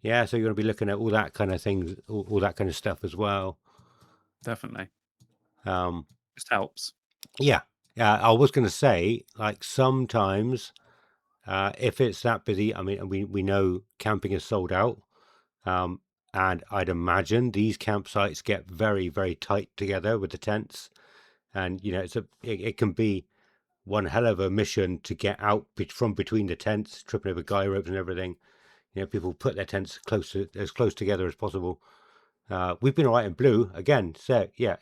Yeah, so you're going to be looking at all that kind of things, all that kind of stuff as well. definitely, Um, just helps. yeah, I was going to say, like, sometimes if it's that busy, I mean, we know camping is sold out. Um, and I'd imagine these campsites get very, very tight together with the tents. And, it can be one hell of a mission to get out from between the tents, tripping over guy ropes and everything. People put their tents as close together as possible. We've been all right in Blue again. So yeah,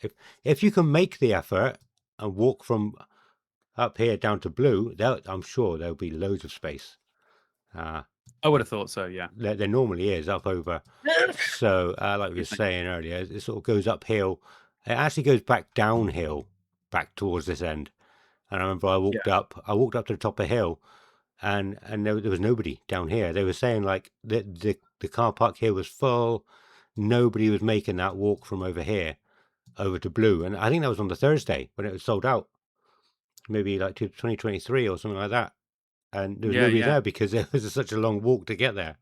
if you can make the effort and walk from up here down to Blue, I'm sure there'll be loads of space. Uh, I would have thought so. Yeah. there normally is up over. So like we were Excuse me. saying earlier, it sort of goes uphill. It actually goes back downhill, back towards this end. And I remember Yeah. I walked up to the top of the hill, and there was nobody down here. They were saying like the car park here was full, nobody was making that walk from over here over to Blue. And I think that was on the Thursday when it was sold out, maybe like 2023 or something like that. And there was Yeah, nobody yeah. there because it was such a long walk to get there.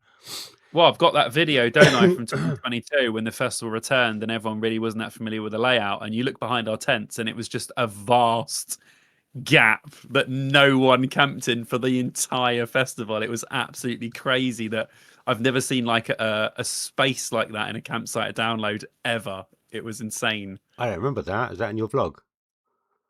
Well, I've got that video, don't I, from 2022 when the festival returned and everyone really wasn't that familiar with the layout. And you look behind our tents and it was just a vast gap that no one camped in for the entire festival. It was absolutely crazy that I've never seen like a space like that in a campsite download ever. It was insane. I don't remember that. Is that in your vlog?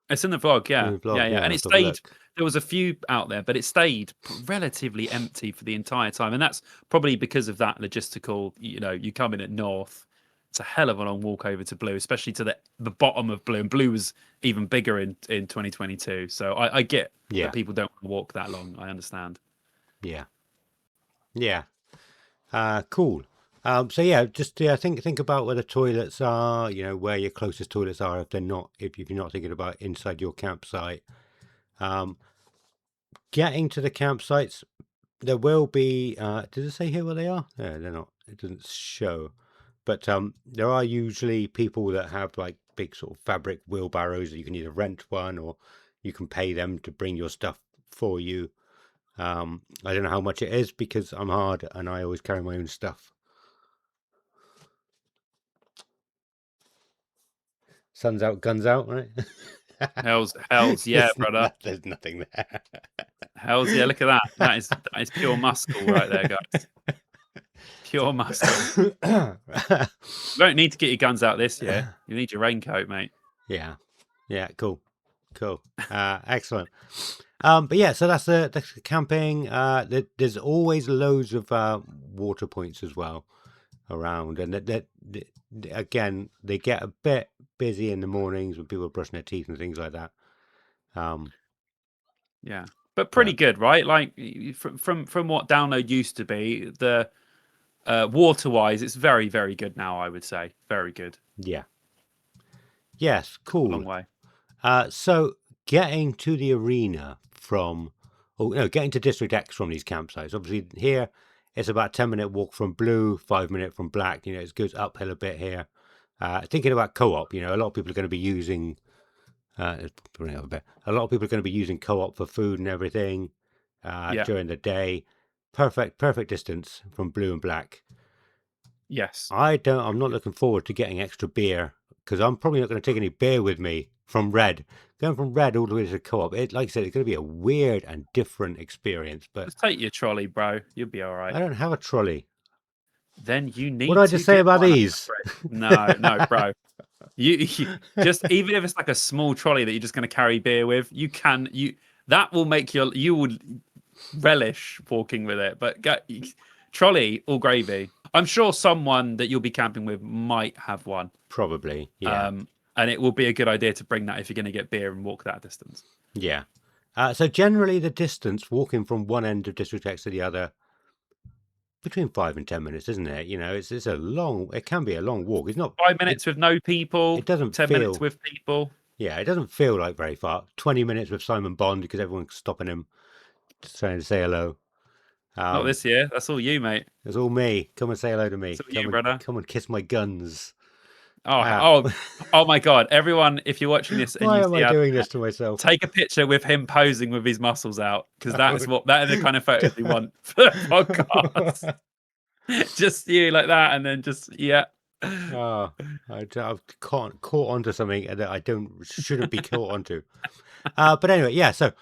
It's in the vlog, In yeah, your yeah, vlog, yeah. yeah. And it Let's have a stayed. look. There was a few out there, but it stayed relatively empty for the entire time, and that's probably because of that logistical. You know, you come in at North, it's a hell of a long walk over to Blue, especially to the bottom of Blue, and Blue was even bigger in 2022. So I get that Yeah, people don't want to walk that long. I understand. yeah, yeah. Cool. So yeah, just think about where the toilets are. You know, where your closest toilets are if they're not, if you're not thinking about inside your campsite. Um, Getting to the campsites, there will be. Does it say here where they are? No, they're not. It doesn't show. But there are usually people that have like big sort of fabric wheelbarrows. You can either rent one or you can pay them to bring your stuff for you. I don't know how much it is because I'm hard and I always carry my own stuff. Sun's out, guns out, right? Hell's yeah, brother. There's nothing there. Hell's yeah. Look at that. That is pure muscle right there, guys. Pure muscle. You don't need to get your guns out this year. You need your raincoat, mate. Yeah, yeah, cool, cool, excellent. But yeah, so that's the camping. There's always loads of water points as well around, and again they get a bit busy in the mornings when people are brushing their teeth and things like that. Yeah, but pretty But good, right? Like from what download used to be, the water wise, it's very very good now. I would say very good. yeah, yes, Come a cool. long way. So getting to the arena from, oh no, getting to District X from these campsites. Obviously here it's about a 10-minute walk from Blue, 5 minute from Black. You know, it goes uphill a bit here. Thinking about co-op, you know, a lot of people are going to be using. Let's bring it up a bit. A lot of people are going to be using co-op for food and everything Yeah. during the day. Perfect distance from Blue and Black. Yes. I'm not looking forward to getting extra beer because I'm probably not going to take any beer with me from Red. Going from Red all the way to co-op, like I said, it's going to be a weird and different experience. But Just take your trolley, bro. You'll be all right. I don't have a trolley. Then you What did need I to just say get about one. I'm these? afraid. No, no, bro. You just even if it's like a small trolley that you're just going to carry beer with, you that will make you would relish walking with it. But trolley all gravy. I'm sure someone that you'll be camping with might have one. Probably, yeah, And it will be a good idea to bring that if you're going to get beer and walk that distance. yeah. So generally, the distance walking from one end of District X to the other between 5 and 10 minutes, isn't it? You know, it's a long. It can be a long walk. It's not. 5 minutes with no people. It doesn't 10 minutes feel. with people. Yeah, it doesn't feel like very far. 20 minutes with Simon Bond because everyone's stopping him, trying to say hello. Not this year. That's all you, mate. It's all me. Come and say hello to It's me. all you, brother. Come and kiss my guns. Oh, Ah, oh my God! Everyone, if you're watching this and why you am see I us, doing this to myself? take a picture with him posing with his muscles out because Oh, that are the kind of photos we want for the podcast. Just you like that, and then just yeah. oh, I've caught onto something that I shouldn't be caught onto. But anyway, yeah. So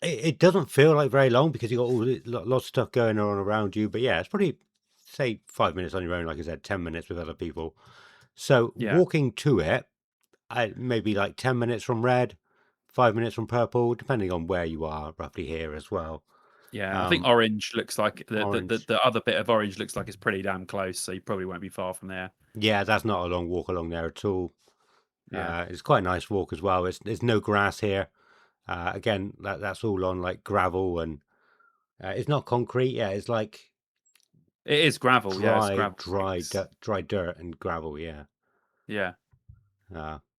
it doesn't feel like very long because you got lots of stuff going on around you. But yeah, it's probably say 5 minutes on your own. Like I said, 10 minutes with other people. So Yeah, walking to it, maybe like 10 minutes from Red, 5 minutes from Purple, depending on where you are, roughly here as well. yeah. I think orange looks like Orange. the other bit of orange looks like it's pretty damn close, so you probably won't be far from there. Yeah, that's not a long walk along there at all. Yeah, It's quite a nice walk as well. There's no grass here. Again, that's all on like gravel and it's not concrete. Yeah, it's like it is gravel. Yeah, it's gravel. It's, dry dirt and gravel. Yeah, yeah,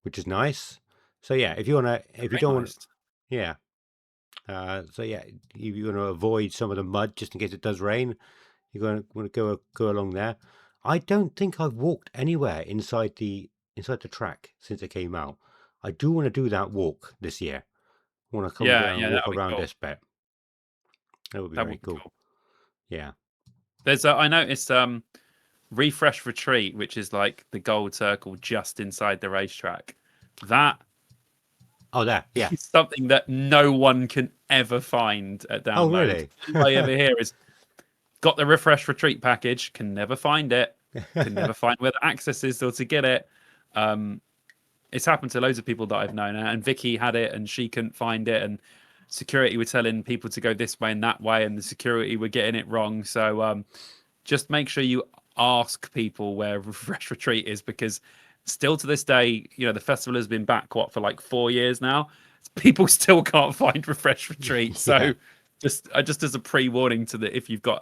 which is nice. So yeah, if you very don't want, nice. yeah. So yeah, if you want to avoid some of the mud just in case it does rain, you're going to want to go along there. I don't think I've walked anywhere inside the track since it came out. I do want to do that walk this year. I want to come Yeah, down and yeah, walk that'll be around cool. this bit. That would be That very would be cool. cool. Yeah. There's I noticed Refresh Retreat, which is like the gold circle just inside the racetrack. That Oh, there. Yeah. is something that no one can ever find at Oh, download. really? All I ever hear is got the Refresh Retreat package, can never find it, can never find where the access is or to get it. Um, it's happened to loads of people that I've known, and Vicky had it and she couldn't find it, and security were telling people to go this way and that way, and the security were getting it wrong. So just make sure you ask people where Refresh Retreat is, because still to this day, the festival has been back for like 4 years now. People still can't find Refresh Retreat. Yeah. So just as a pre-warning to the if you've got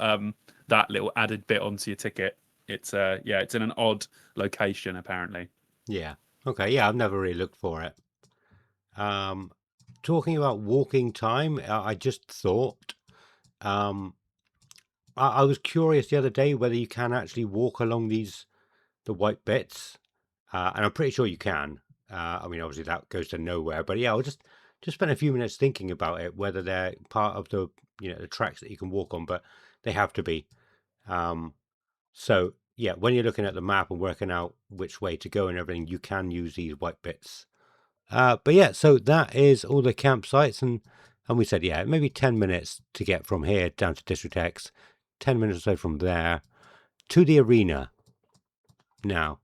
that little added bit onto your ticket, it's it's in an odd location apparently. Yeah. Okay. Yeah, I've never really looked for it. Um, Talking about walking time, I just thought, um, I was curious the other day whether you can actually walk along the white bits, and I'm pretty sure you can. I mean, obviously that goes to nowhere, but yeah, I was just spent a few minutes thinking about it, whether they're part of the the tracks that you can walk on, but they have to be. Um, so yeah, when you're looking at the map and working out which way to go and everything, you can use these white bits. But yeah, so that is all the campsites, and we said yeah, maybe 10 minutes to get from here down to District X, 10 minutes or so from there to the arena. Now,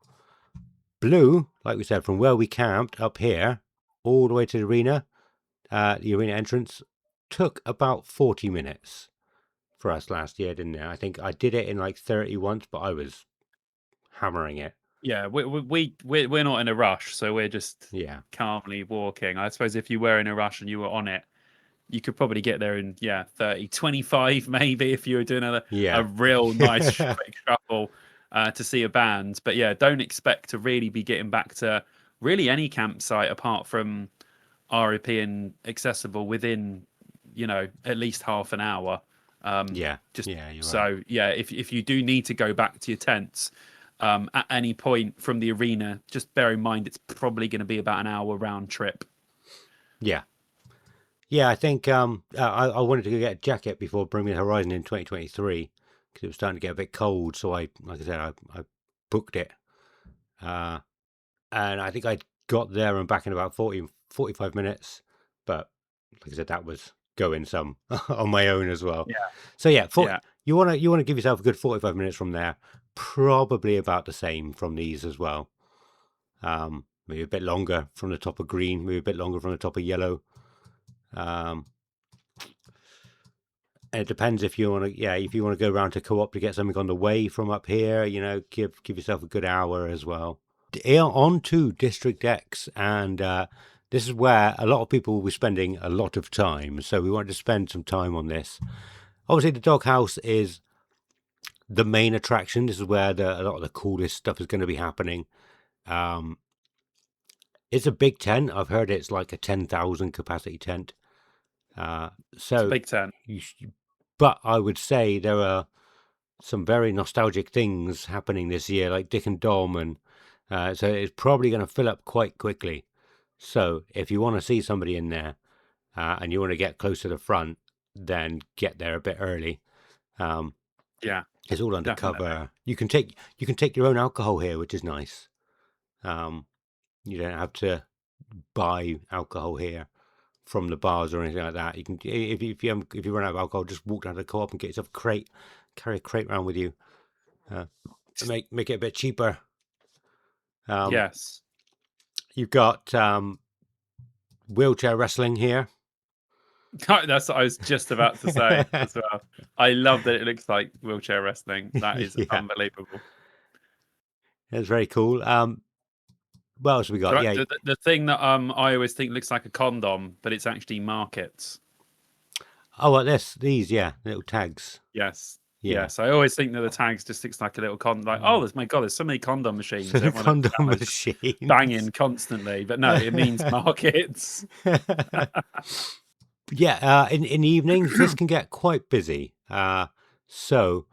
Blue, like we said, from where we camped up here all the way to the arena entrance took about 40 minutes for us last year, didn't it? I think I did it in like 30 once, but I was hammering it. Yeah, we're not in a rush, so we're just Yeah, calmly walking. I suppose if you were in a rush and you were on it, you could probably get there in 30, 25 maybe if you were doing a yeah, real nice quick shuffle to see a band. But yeah, don't expect to really be getting back to really any campsite apart from ROP and accessible within at least half an hour. yeah, Just yeah. You're right. so yeah, if you do need to go back to your tents at any point from the arena, just bear in mind it's probably going to be about an hour round trip. Yeah, yeah. I think I wanted to go get a jacket before Bring Me the Horizon in 2023 because it was starting to get a bit cold. So like I said, I booked it. Uh, and I think I got there and back in about 45 minutes. But like I said, that was going some on my own as well. Yeah, So yeah, yeah, you want to give yourself a good 45 minutes from there. Probably about the same from these as well. Maybe a bit longer from the top of green, maybe a bit longer from the top of yellow. Um, and it depends if you want to, yeah, if you want to go around to Co-op to get something on the way from up here, give yourself a good hour as well. On to District X, and this is where a lot of people will be spending a lot of time. So we wanted to spend some time on this. Obviously, the doghouse is the main attraction. This is where a lot of the coolest stuff is going to be happening. Um, it's a big tent. I've heard it's like a 10,000 capacity tent. Uh, it's a so, big tent. you, but I would say there are some very nostalgic things happening this year, like Dick and Dom, and so it's probably going to fill up quite quickly. So if you want to see somebody in there and you want to get close to the front, then get there a bit early. Um, Yeah, it's all definitely. undercover. You can take your own alcohol here, which is nice. Um, you don't have to buy alcohol here from the bars or anything like that. You can if you run out of alcohol, just walk down to the co-op and get yourself a crate, carry a crate around with you. Uh, make it a bit cheaper. Um, Yes. you've got wheelchair wrestling here. That's what I was just about to say as well. I love that it looks like wheelchair wrestling. That is Yeah, unbelievable. it's very cool. What else have we got? Yeah. The thing that I always think looks like a condom, but it's actually markets. Oh, what these? Yeah, little tags. Yes. Yeah. Yes. I always think that the tags just looks like a little condom. Like, oh, my God, there's so many condom So machines. the Everyone at condom McDonald's just banging machines. constantly. But no, it means markets. Yeah. In the evenings, this can get quite busy. So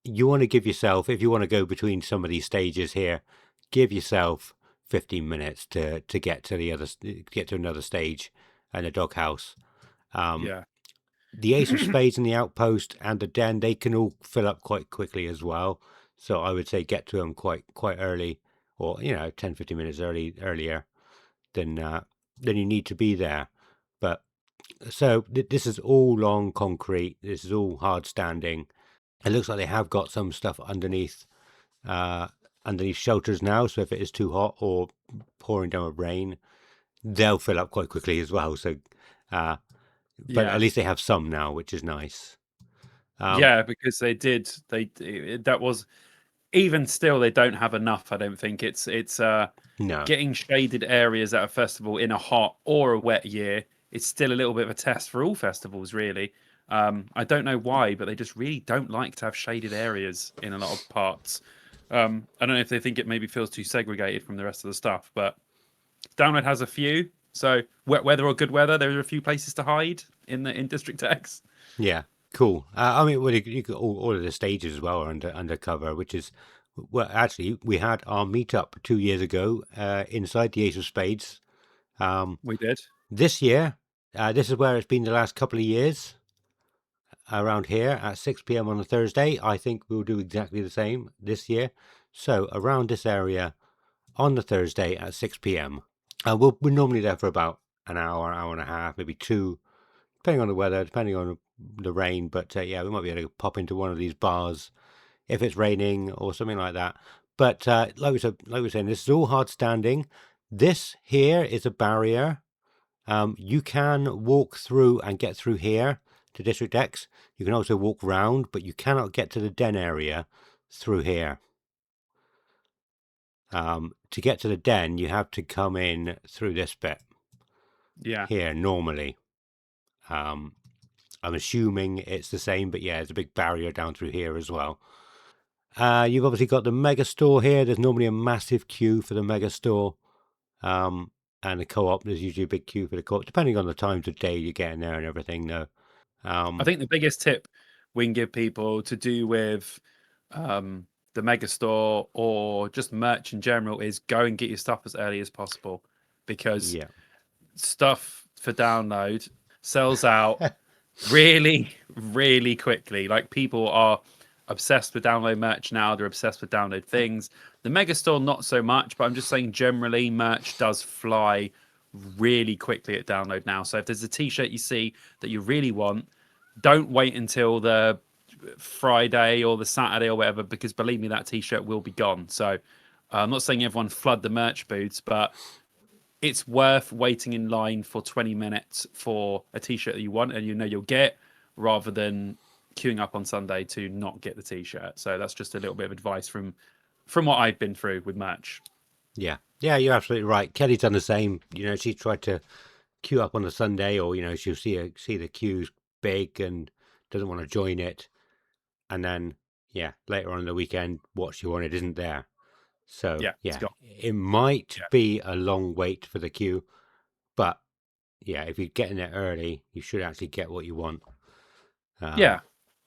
you want to give yourself, if you want to go between some of these stages here, give yourself 15 minutes to get to get to another stage in the doghouse. Um, Yeah. the Ace of Spades and the Outpost and the Den, they can all fill up quite quickly as well. So I would say get to them quite early, or 10-15 minutes earlier than you need to be there. But so this is all on concrete. This is all hard standing. It looks like they have got some stuff uh, underneath shelters now. So if it is too hot or pouring down with rain, they'll fill up quite quickly as well. So, but at Yeah. least they have some now, which is nice. Um, Yeah, because that was, even still, they don't have enough. I don't think it's no, getting shaded areas at a festival in a hot or a wet year. It's still a little bit of a test for all festivals, really. I don't know why, but they just really don't like to have shaded areas in a lot of parts. I don't know if they think it maybe feels too segregated from the rest of the stuff, but Download has a few. So wet weather or good weather, there are a few places to hide in District X. yeah, cool. I mean, well, you got all of the stages as well are undercover, which is well. Actually, we had our meetup 2 years ago inside the Ace of Spades. Um, We did. this year, this is where it's been the last couple of years around here at 6 p.m. on a Thursday. I think we'll do exactly the same this year. So around this area on the Thursday at 6 p.m. We're normally there for about an hour and a half, maybe two, depending on the weather, depending on the rain. But yeah, we might be able to pop into one of these bars if it's raining or something like that. But like we were saying, this is all hard standing. This here is a barrier. You can walk through and get through here to District X. You can also walk round, but you cannot get to the den area through here. To get to the den, you have to come in through this bit Yeah. here normally. Um, I'm assuming it's the same, but yeah, there's a big barrier down through here as well. You've obviously got the mega store here. There's normally a massive queue for the mega store. And the co-op, there's usually a big queue for the co-op, depending on the times of day you get in there and everything, though. I Um, think the biggest tip we can give people to do with the megastore or just merch in general is go and get your stuff as early as possible, because yeah. stuff for download sells out really, really quickly. Like, people are obsessed with download merch now. They're obsessed with download things. The megastore, not so much, but I'm just saying generally, merch does fly really quickly at download now. So if there's a t-shirt you see that you really want, don't wait until the Friday or the Saturday or whatever, because believe me, that t-shirt will be gone. So I'm not saying everyone flood the merch booths, but it's worth waiting in line for 20 minutes for a t-shirt that you want and you know you'll get, rather than queuing up on Sunday to not get the t-shirt. So that's just a little bit of advice from what I've been through with merch. Yeah. Yeah, you're absolutely right. Kelly's done the same. She tried to queue up on a Sunday, or she'll see the queues big and doesn't want to join it, and then yeah, later on in the weekend, what she wanted isn't there. So Yeah, it's yeah, gone. it might Yeah. be a long wait for the queue, but yeah, if you get in there early, you should actually get what you want. Um, Yeah.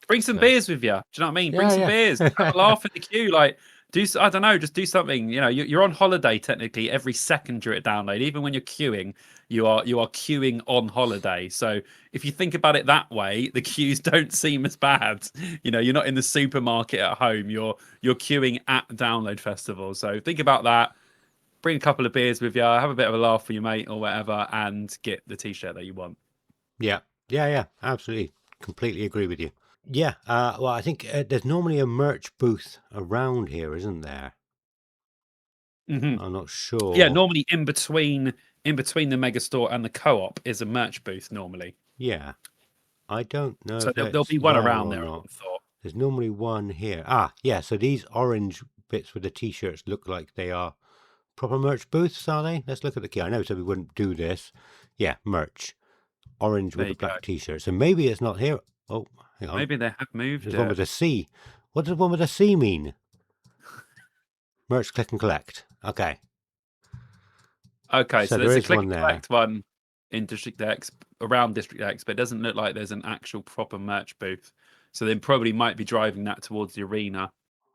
Bring some so beers with you. Do you know what I mean? Bring some yeah, beers. Have a yeah, laugh in the queue. Like, I don't know, just do something. You're on holiday technically every second you're at download. Even when you're queuing, you are queuing on holiday. So if you think about it that way, the queues don't seem as bad. You're not in the supermarket at home. You're queuing at download festival. So think about that. Bring a couple of beers with you. Have a bit of a laugh with your mate or whatever, and get the t-shirt that you want. yeah, yeah, absolutely, completely agree with you. Yeah, well, I think there's normally a merch booth around here, isn't there? Hmm. I'm not Yeah, sure. normally in between the mega store and the co-op is a merch booth normally. Yeah, I don't know So if there'll it's be one there around or there, I not. would have thought. There's normally one here. Ah, yeah, so these orange bits with the t-shirts look like they are proper merch booths, are they? Let's look at the key. I know so we wouldn't do this. Yeah, merch. Orange There with you the go. black t-shirt. So maybe it's not here. Oh, hang on. Maybe they have moved There's one it. with a C. What does one with a C mean? Merch click and collect. Okay. Okay, So so there there's a is click one and there. collect one in District X, around District X, but it doesn't look like there's an actual proper merch booth. So they probably might be driving that towards the arena.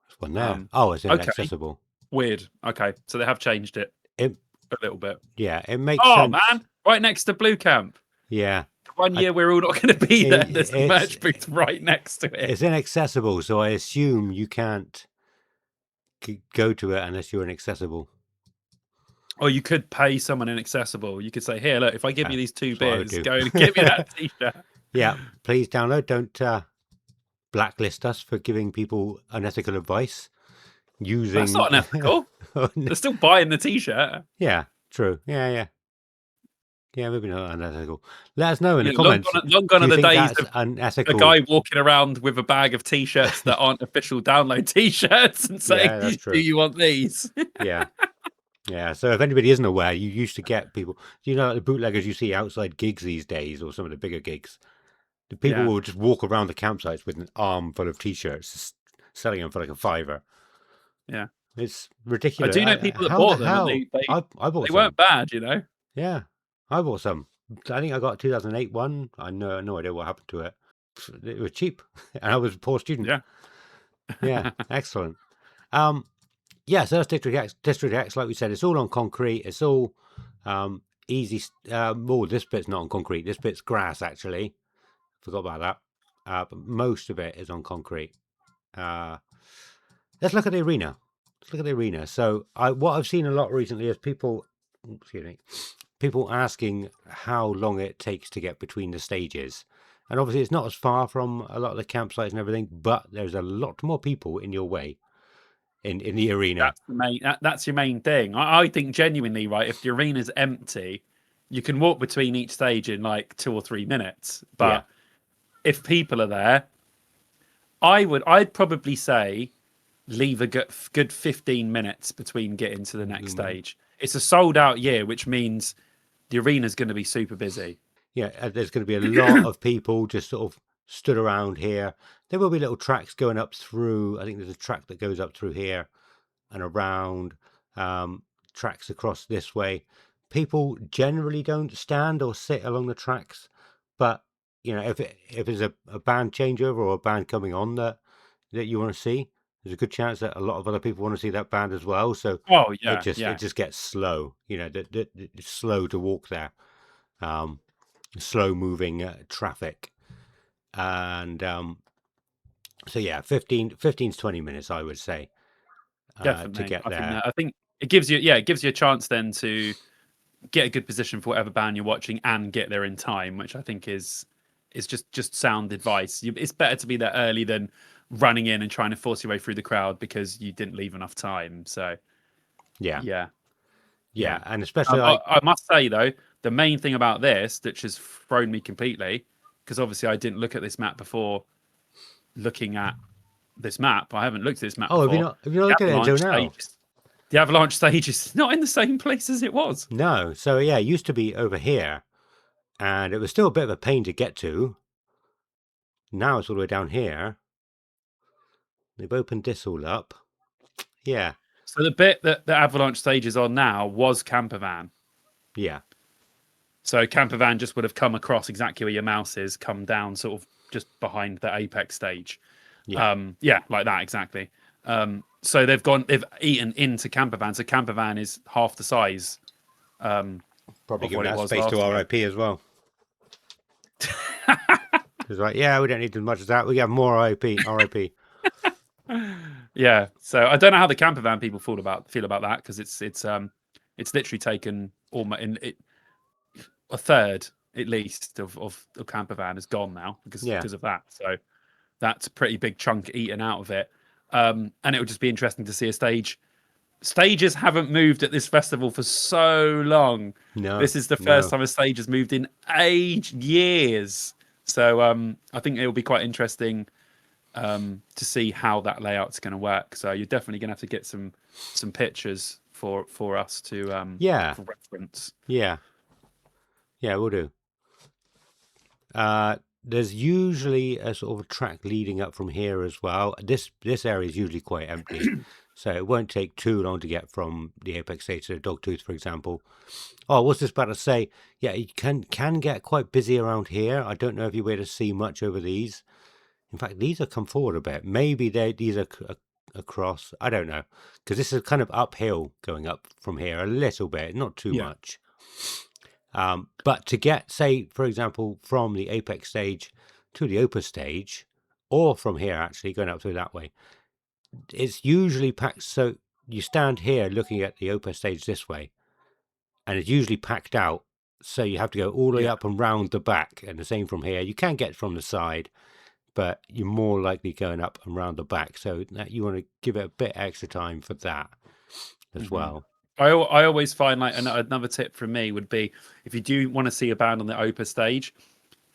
There's one there. Oh, it's Okay, inaccessible. weird. Okay, so they have changed it It, a little bit. yeah, it makes Oh sense. man, right next to Blue Camp. Yeah. 1 year we're all not going to be there. There's a It's merch booth right next to it. it's inaccessible, so I assume you can't go to it unless you're inaccessible. Or you could pay someone inaccessible. You could say, "Here, look, if I give you these 2 That's what I would beers, do. go and give me that T-shirt." Yeah, please download. Don't blacklist us for giving people unethical advice. Using That's not unethical. They're still buying the T-shirt. Yeah, true. Yeah, maybe not unethical. Let us know in the Long comments. gone Do are you the think days that's of unethical? a guy walking around with a bag of T-shirts that aren't official download T-shirts and saying, Yeah, that's "Do true. you want these?" Yeah. So if anybody isn't aware, you used to get people. You know, like the bootleggers you see outside gigs these days, or some of the bigger gigs. The people Yeah. will just walk around the campsites with an arm full of T-shirts, just selling them for like a $5. Yeah. It's I ridiculous. do know people that How the bought them, and hell? I bought they some. weren't bad, you know. Yeah, I bought some. I think I got a 2008 one. I know no idea what happened to it. It was cheap, and I was a poor student. Yeah. Yeah, excellent. Yeah, so that's District X. District X, like we said, it's all on concrete. It's all easy. Oh, this bit's not on concrete. This bit's grass, actually. Forgot about that. But most of it is on concrete. Let's look at the arena. So, what I've seen a lot recently is people, excuse me, people asking how long it takes to get between the stages. And obviously, it's not as far from a lot of the campsites and everything, but there's a lot more people in your way in the arena. That's the main. That's your main thing. I think genuinely, right? If the arena's empty, you can walk between each stage in like 2 or 3 minutes. But Yeah. if people are there, I'd probably say leave a good 15 minutes between getting to the next stage. It's a sold out year, which means the arena's going to be super busy. Yeah, there's going to be a lot of people just sort of stood around here. There will be little tracks going up through. I think there's a track that goes up through here and around, tracks across this way. People generally don't stand or sit along the tracks, but you know, if there's a band changeover or a band coming on that you want to see, there's a good chance that a lot of other people want to see that band as well. So Oh it yeah, just yeah, gets slow. You know, it's slow to walk there. Slow moving traffic, and so yeah, 15 to 20 minutes I would say to definitely. get I think there. that. I think it gives you a chance then to get a good position for whatever band you're watching and get there in time, which I think is just sound advice. It's better to be there early than running in and trying to force your way through the crowd because you didn't leave enough time. So Yeah, yeah. and especially like I must say though, the main thing about this, which has thrown me completely, because obviously I didn't look at this map before looking at this map. I haven't looked at this map oh, before. have you not looked at it until now? The avalanche stage is not in the same place as it was. No, so yeah, it used to be over here, and it was still a bit of a pain to get to. Now it's all the way down here. They've opened this all up. Yeah, So the bit that the avalanche stage is on now was campervan. yeah, So campervan just would have come across exactly where your mouse is, come down sort of just behind the apex stage. yeah. Yeah, like that exactly. So they've eaten into campervan. So campervan is half the size Probably of giving what it that was space to last year. RIP as well. It's like, yeah, we don't need as much as that. We have more RIP. Yeah. So I don't know how the campervan people feel about that because it's literally taken almost a third at least of campervan is gone now because of that. So that's a pretty big chunk eaten out of it. And it would just be interesting to see a stage. Stages haven't moved at this festival for so long. No, This is the first time a stage has moved in years. So I think it will be quite interesting to see how that layout's going to work. So you're definitely going to have to get some pictures for us to for reference. Yeah, we'll do. There's usually a sort of a track leading up from here as well. This area is usually quite empty, so it won't take too long to get from the apex stage to the Dogtooth, for example. Oh, what's this about to say? Yeah, it can get quite busy around here. I don't know if you're able to see much over these. In fact, these have come forward a bit. Maybe these are across. I don't know, because this is kind of uphill going up from here a little bit, not too Yeah. much. But to get, say, for example, from the apex stage to the opus stage, or from here actually going up through that way, it's usually packed. So you stand here looking at the opus stage this way, and it's usually packed out. So you have to go all the way Yeah. up and round the back, and the same from here. You can get from the side, but you're more likely going up and round the back. So that you want to give it a bit extra time for that as Hmm. well. I always find like another tip from me would be if you do want to see a band on the Opus stage,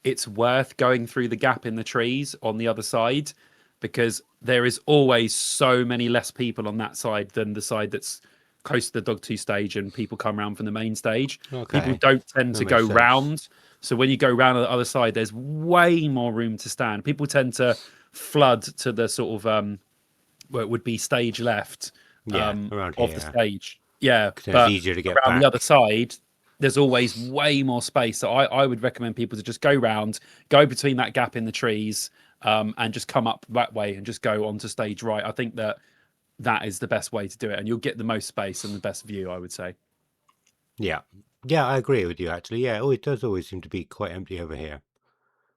it's worth going through the gap in the trees on the other side because there is always so many less people on that side than the side that's close to the Dog 2 stage and people come around from the main stage. People Okay, don't tend that to go makes sense. round. So when you go round on the other side, there's way more room to stand. People tend to flood to the sort of where it would be stage left Yeah, around of the here, stage. Yeah, because then it's but easier to get around the other back. side, there's always way more space. So I would recommend people to just go round, go between that gap in the trees, and just come up that way and just go onto stage right. I think that that is the best way to do it, and you'll get the most space and the best view, I would say. Yeah, yeah, I agree with you actually. Yeah, oh, it does always seem to be quite empty over here.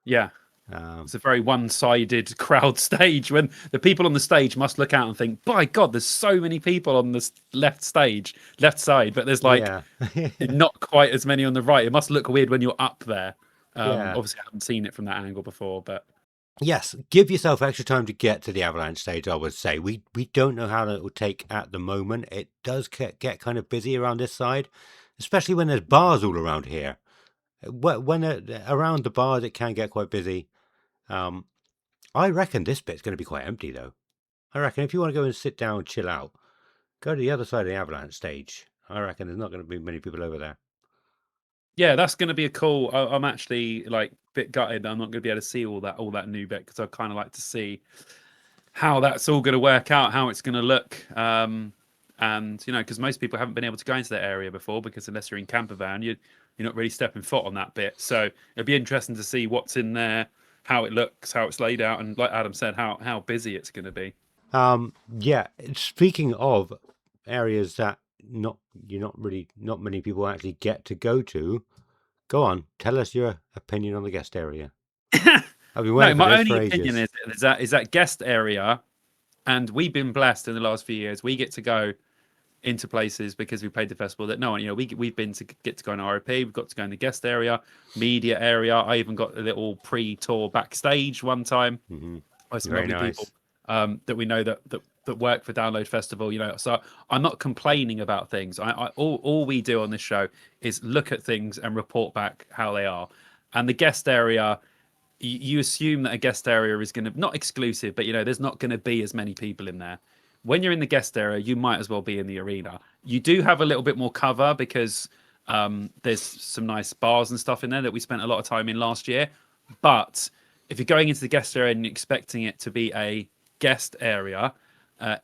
Yeah. Um, It's a very one-sided crowd stage when the people on the stage must look out and think, "By God, there's so many people on this left stage, left side," but there's like yeah, not quite as many on the right. It must look weird when you're up there. yeah. Obviously, I haven't seen it from that angle before, but Yes, give yourself extra time to get to the avalanche stage. I would say we don't know how long it will take at the moment. It does get kind of busy around this side, especially when there's bars all around here. When around the bars, it can get quite busy. Um, I reckon this bit's going to be quite empty though. I reckon if you want to go and sit down and chill out, go to the other side of the avalanche stage. I reckon there's not going to be many people over there. yeah, that's going to be a cool. I'm actually like a bit gutted that I'm not going to be able to see all that new bit because I kind of like to see how that's all going to work out, how it's going to look. And because most people haven't been able to go into that area before, because unless you're in camper van, you're not really stepping foot on that bit. So it'll be interesting to see what's in there, how it looks, how it's laid out, and like Adam said, how busy it's going to be. Yeah. Speaking of areas that not many people actually get to go to. Go on, tell us your opinion on the guest area. I've been No, waiting for my this only for opinion ages. is that guest area, and we've been blessed in the last few years. We get to go into places because we played the festival that no one, we've been to get to go in ROP, we've got to go in the guest area, media area. I even got a little pre-tour backstage one time Hmm. by some Very lovely people nice. that we know that work for Download Festival. So I'm not complaining about things. All we do on this show is look at things and report back how they are. And the guest area, you assume that a guest area is going to not exclusive, but there's not going to be as many people in there. When you're in the guest area, you might as well be in the arena. You do have a little bit more cover because there's some nice bars and stuff in there that we spent a lot of time in last year. But if you're going into the guest area and expecting it to be a guest area,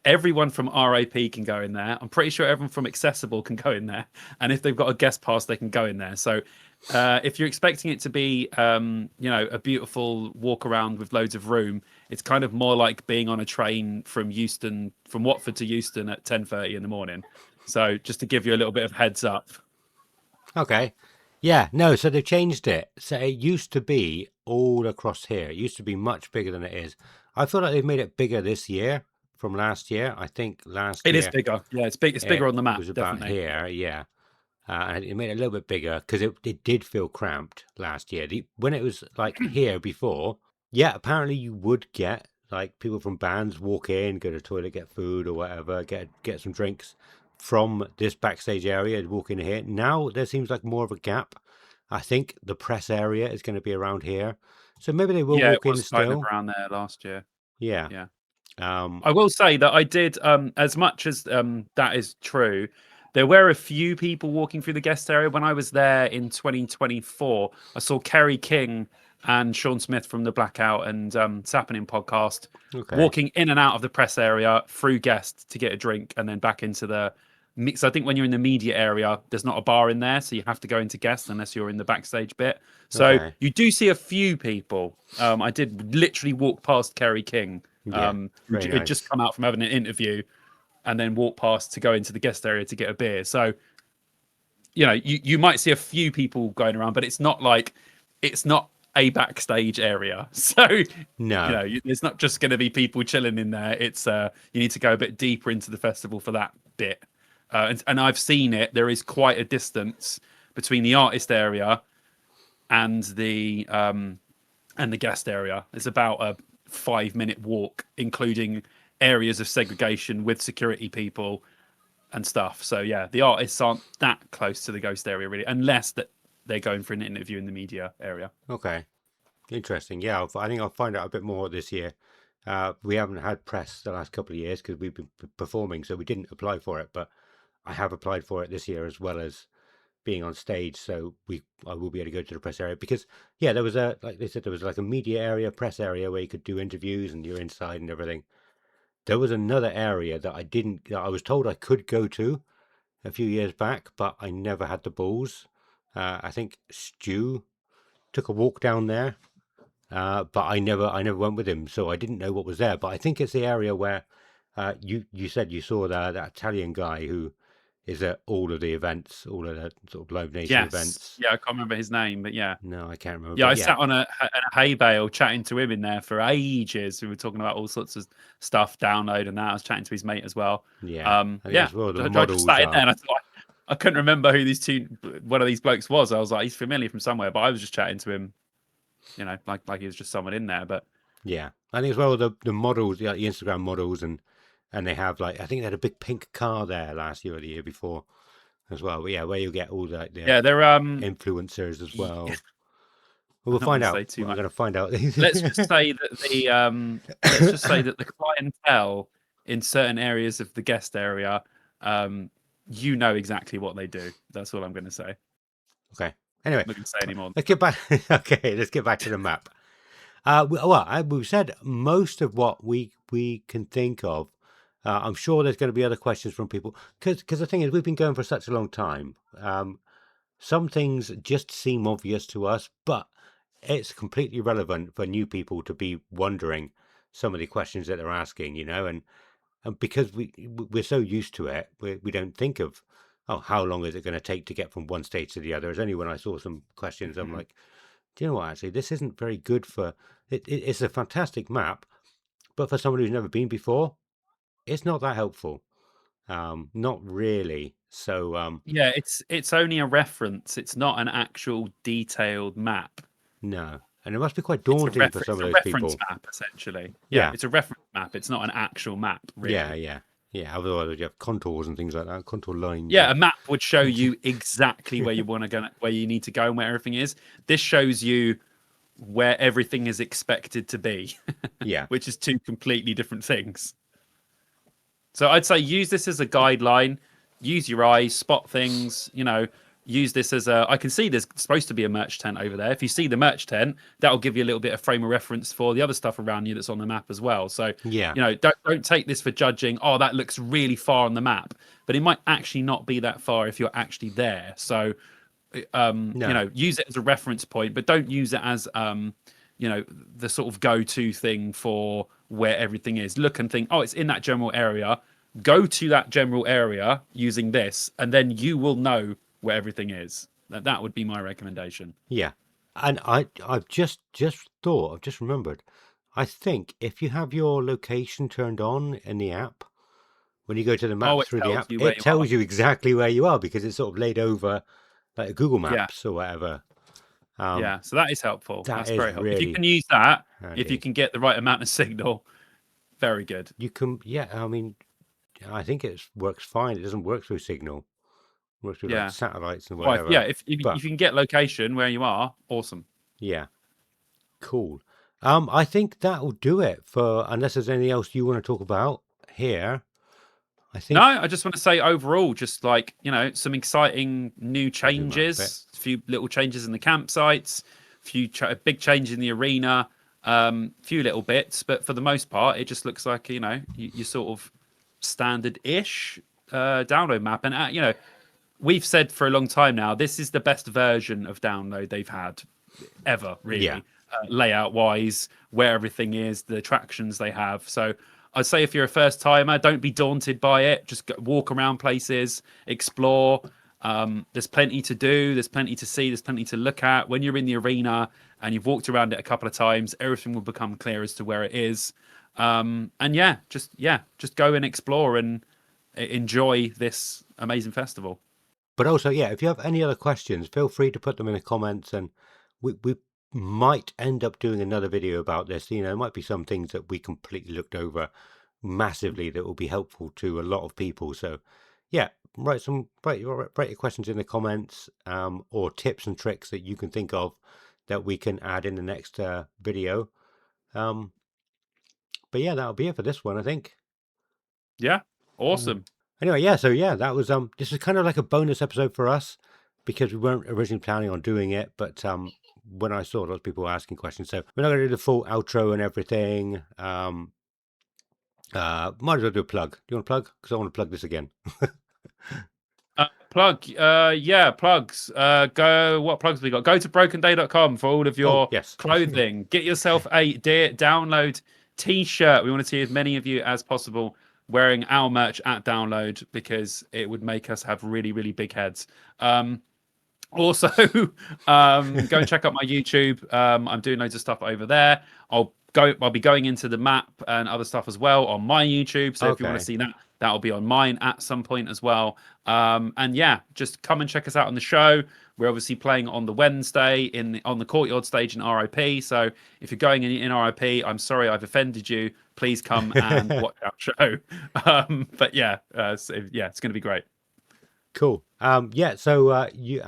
everyone from RAP can go in there. I'm pretty sure everyone from Accessible can go in there, and if they've got a guest pass, they can go in there. So if you're expecting it to be, a beautiful walk around with loads of room, it's kind of more like being on a train from Watford to Euston at 10:30 in the morning. So just to give you a little bit of heads up. Okay. Yeah, no, so they've changed it. So it used to be all across here. It used to be much bigger than it is. I feel like they've made it bigger this year from last year. I think last It is year bigger. Yeah, it's big. It's bigger it on the map, was about definitely. here. Yeah. And it made it a little bit bigger because it did feel cramped last year. When it was like here before, yeah, apparently you would get like people from bands walk in, go to the toilet, get food or whatever, get some drinks from this backstage area, walk in here. Now there seems like more of a gap. I think the press area is going to be around here, so maybe they will Yeah, it walk in was kind of still. around there last year. Yeah. Yeah. Um. I will say that I did, as much as that is true, there were a few people walking through the guest area. When I was there in 2024, I saw Kerry King and Sean Smith from the Blackout and Sappening podcast Okay. walking in and out of the press area through guest to get a drink and then back into the mix. I think when you're in the media area, there's not a bar in there, so you have to go into guest unless you're in the backstage bit. So Okay. you do see a few people. I did literally walk past Kerry King, Yeah. who Very had just nice. come out from having an interview, and then walk past to go into the guest area to get a beer. So you might see a few people going around, but it's not a backstage area. So No. there's not just going to be people chilling in there. It's you need to go a bit deeper into the festival for that bit. And I've seen it. There is quite a distance between the artist area and the guest area. It's about a 5-minute walk, including areas of segregation with security people and stuff. So yeah, the artists aren't that close to the ghost area really, unless that they're going for an interview in the media area. Okay. Interesting. Yeah, I think I'll find out a bit more this year. We haven't had press the last couple of years because we've been performing, so we didn't apply for it. But I have applied for it this year as well as being on stage. So I will be able to go to the press area because yeah, there was like they said, there was like a media area, press area where you could do interviews and you're inside and everything. There was another area that I was told I could go to a few years back, but I never had the balls. I think Stu took a walk down there, but I never went with him, so I didn't know what was there. But I think it's the area where you said you saw that Italian guy who is at all of the events, all of the sort of Live Nation Yes, events. yeah, I can't remember his name, but yeah. No, I can't remember, Yeah, I but yeah, sat on a hay bale chatting to him in there for ages. We were talking about all sorts of stuff, download and that. I was chatting to his mate as well. yeah. I think Yeah, as well the I just models sat in there are. and I thought I couldn't remember who one of these blokes was. I was like, he's familiar from somewhere, but I was just chatting to him, like he was just someone in there. But Yeah, I think as well the models, the Instagram models, and they have like I think they had a big pink car there last year or the year before as well. But yeah, where you get all the yeah, they're influencers as I well. We'll don't want find to out. say too Well, I'm much. going to find out. Let's just say that the clientele in certain areas of the guest area, um, exactly what they do. That's all I'm going to say. I'm Okay. Anyway, not going to say any more. let's get back. Okay, let's get back to the map. We've said most of what we can think of. I'm sure there's going to be other questions from people because the thing is we've been going for such a long time. Some things just seem obvious to us, but it's completely relevant for new people to be wondering some of the questions that they're asking, and because we're so used to it, we don't think of, oh, how long is it going to take to get from one stage to the other? It's only when I saw some questions, I'm Mhm. like, do you know what? Actually, this isn't very good for it's a fantastic map, but for someone who's never been before, it's not that helpful. Not really. So, Yeah, it's only a reference. It's not an actual detailed map. no, and it must be quite It's a daunting for some It's of a those reference people. map essentially. Yeah, Yeah, it's a reference map. It's not an actual map, yeah, really. yeah, yeah. Otherwise, you have contours and things like that, contour lines, Yeah, and a map would show you exactly where you want to go, where you need to go, and where everything is. This shows you where everything is expected to be, yeah, which is two completely different things. So I'd say use this as a guideline. Use your eyes, spot things. Use this as a. I can see there's supposed to be a merch tent over there. If you see the merch tent, that'll give you a little bit of frame of reference for the other stuff around you that's on the map as well. So yeah, don't take this for judging. Oh, that looks really far on the map, but it might actually not be that far if you're actually there. So no, use it as a reference point, but don't use it as the sort of go-to thing for where everything is. Look and think, oh, it's in that general area. Go to that general area using this, and then you will know where everything is. That would be my recommendation. yeah. And I've I've just remembered. I think if you have your location turned on in the app, when you go to the Oh, maps it through the tells app, you where it you are. tells you exactly where you are because it's sort of laid over like Google Yeah, Maps or whatever. Um, yeah. So that is helpful. that That's is very helpful. If you really can use that, if you handy. can get the right amount of signal, very good. You can, yeah. I mean, I think it works fine. It doesn't work through Signal. It works through like Yeah. satellites and Well, whatever. if But you can get location where you are, awesome. yeah, cool. I think that'll do it for unless there's anything else you want to talk about here. I No, think I just want to say overall, just like, some exciting new I'll zoom out a bit. changes, a few little changes in the campsites, a big change in the arena, few little bits, but for the most part, it just looks like, you sort of standard-ish. download map. And you know, we've said for a long time now, this is the best version of download they've had ever, Yeah. really, layout wise, where everything is, the attractions they have. So I'd say if you're a first timer, don't be daunted by it. Just walk around places, explore. There's plenty to do, there's plenty to see, there's plenty to look at. When you're in the arena and you've walked around it a couple of times, everything will become clear as to where it is. And just go and explore and enjoy this amazing festival. But also, yeah, if you have any other questions, feel free to put them in the comments, and we might end up doing another video about this. You know, there might be some things that we completely looked over massively that will be helpful to a lot of people. So, yeah, write your questions in the comments, or tips and tricks that you can think of that we can add in the next video. But yeah, that'll be it for this one, I think. Yeah, awesome. Anyway, yeah, so yeah, that was this is kind of like a bonus episode for us because we weren't originally planning on doing it, but when I saw those people asking questions, so we're not gonna do the full outro and everything. Might as well do a plug. Do you want to plug? Because I want to plug this again. Plug, yeah, plugs. What plugs we got? Go to brokenday.com for all of your yes. clothing. Get yourself a download t-shirt. We want to see as many of you as possible wearing our merch at download because it would make us have really, really big heads. Also, go and check out my YouTube. I'm doing loads of stuff over there. I'll be going into the map and other stuff as well on my YouTube. So if you want to see that, that'll be on mine at some point as well. And yeah, just come and check us out on the show. We're obviously playing on the Wednesday on the Courtyard stage in RIP. So if you're going in RIP, I'm sorry I've offended you. Please come and watch our show. But yeah, it's going to be great. Cool. Yeah. So we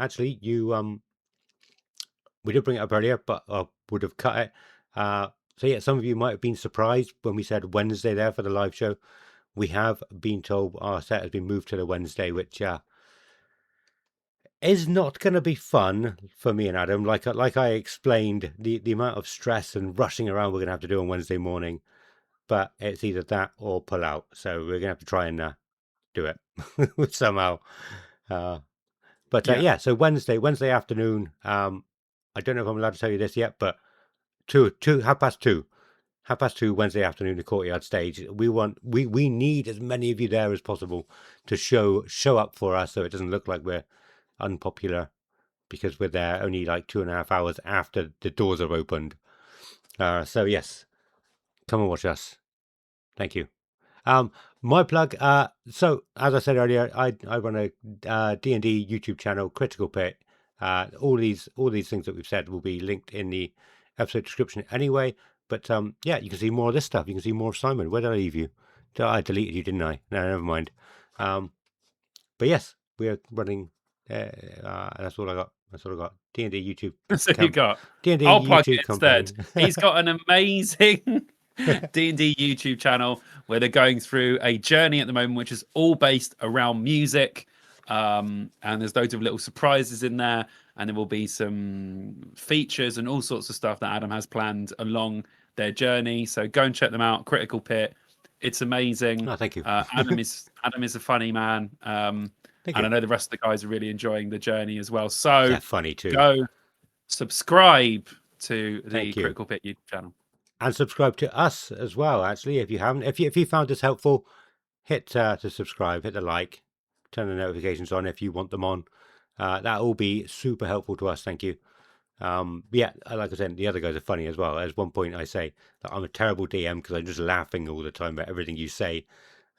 did bring it up earlier, but I would have cut it. So yeah, some of you might have been surprised when we said Wednesday there for the live show. We have been told our set has been moved to the Wednesday, which is not going to be fun for me and Adam. Like I explained, the amount of stress and rushing around we're going to have to do on Wednesday morning. But it's either that or pull out. So we're going to have to try and do it somehow. But so Wednesday afternoon. I don't know if I'm allowed to tell you this yet, but 2:30 Wednesday afternoon, the Courtyard stage. We need as many of you there as possible to show up for us, so it doesn't look like we're unpopular because we're there only like 2.5 hours after the doors have opened. So yes, come and watch us. Thank you. My plug. So as I said earlier, I run a D&D YouTube channel, Critical Pit. All these things that we've said will be linked in the episode description anyway. But yeah, you can see more of this stuff. You can see more of Simon. Where did I leave you? I deleted you, didn't I? No, never mind. But yes, we are running. That's all I got. D&D YouTube. So you got. D&D I'll plug YouTube it instead. He's got an amazing D&D YouTube channel where they're going through a journey at the moment, which is all based around music. And there's loads of little surprises in there, and there will be some features and all sorts of stuff that Adam has planned along their journey. So go and check them out. Critical Pit. It's amazing. Oh, thank you. Adam is a funny man. And I know the rest of the guys are really enjoying the journey as well. So they're funny too. Go subscribe to the Critical Pit YouTube channel. And subscribe to us as well, actually, if you haven't. If you found this helpful, hit to subscribe, hit the like, turn the notifications on if you want them on. That will be super helpful to us. Thank you. Yeah, like I said, the other guys are funny as well. At one point I say that I'm a terrible DM because I'm just laughing all the time at everything you say.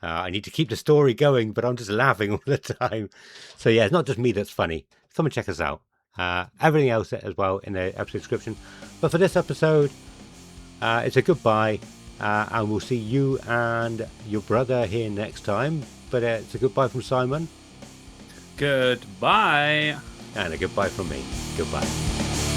I need to keep the story going, but I'm just laughing all the time. So yeah, it's not just me that's funny. Come and check us out. Everything else as well in the episode description. But for this episode, it's a goodbye, and we'll see you and your brother here next time. But it's a goodbye from Simon. Goodbye. And a goodbye from me. Goodbye.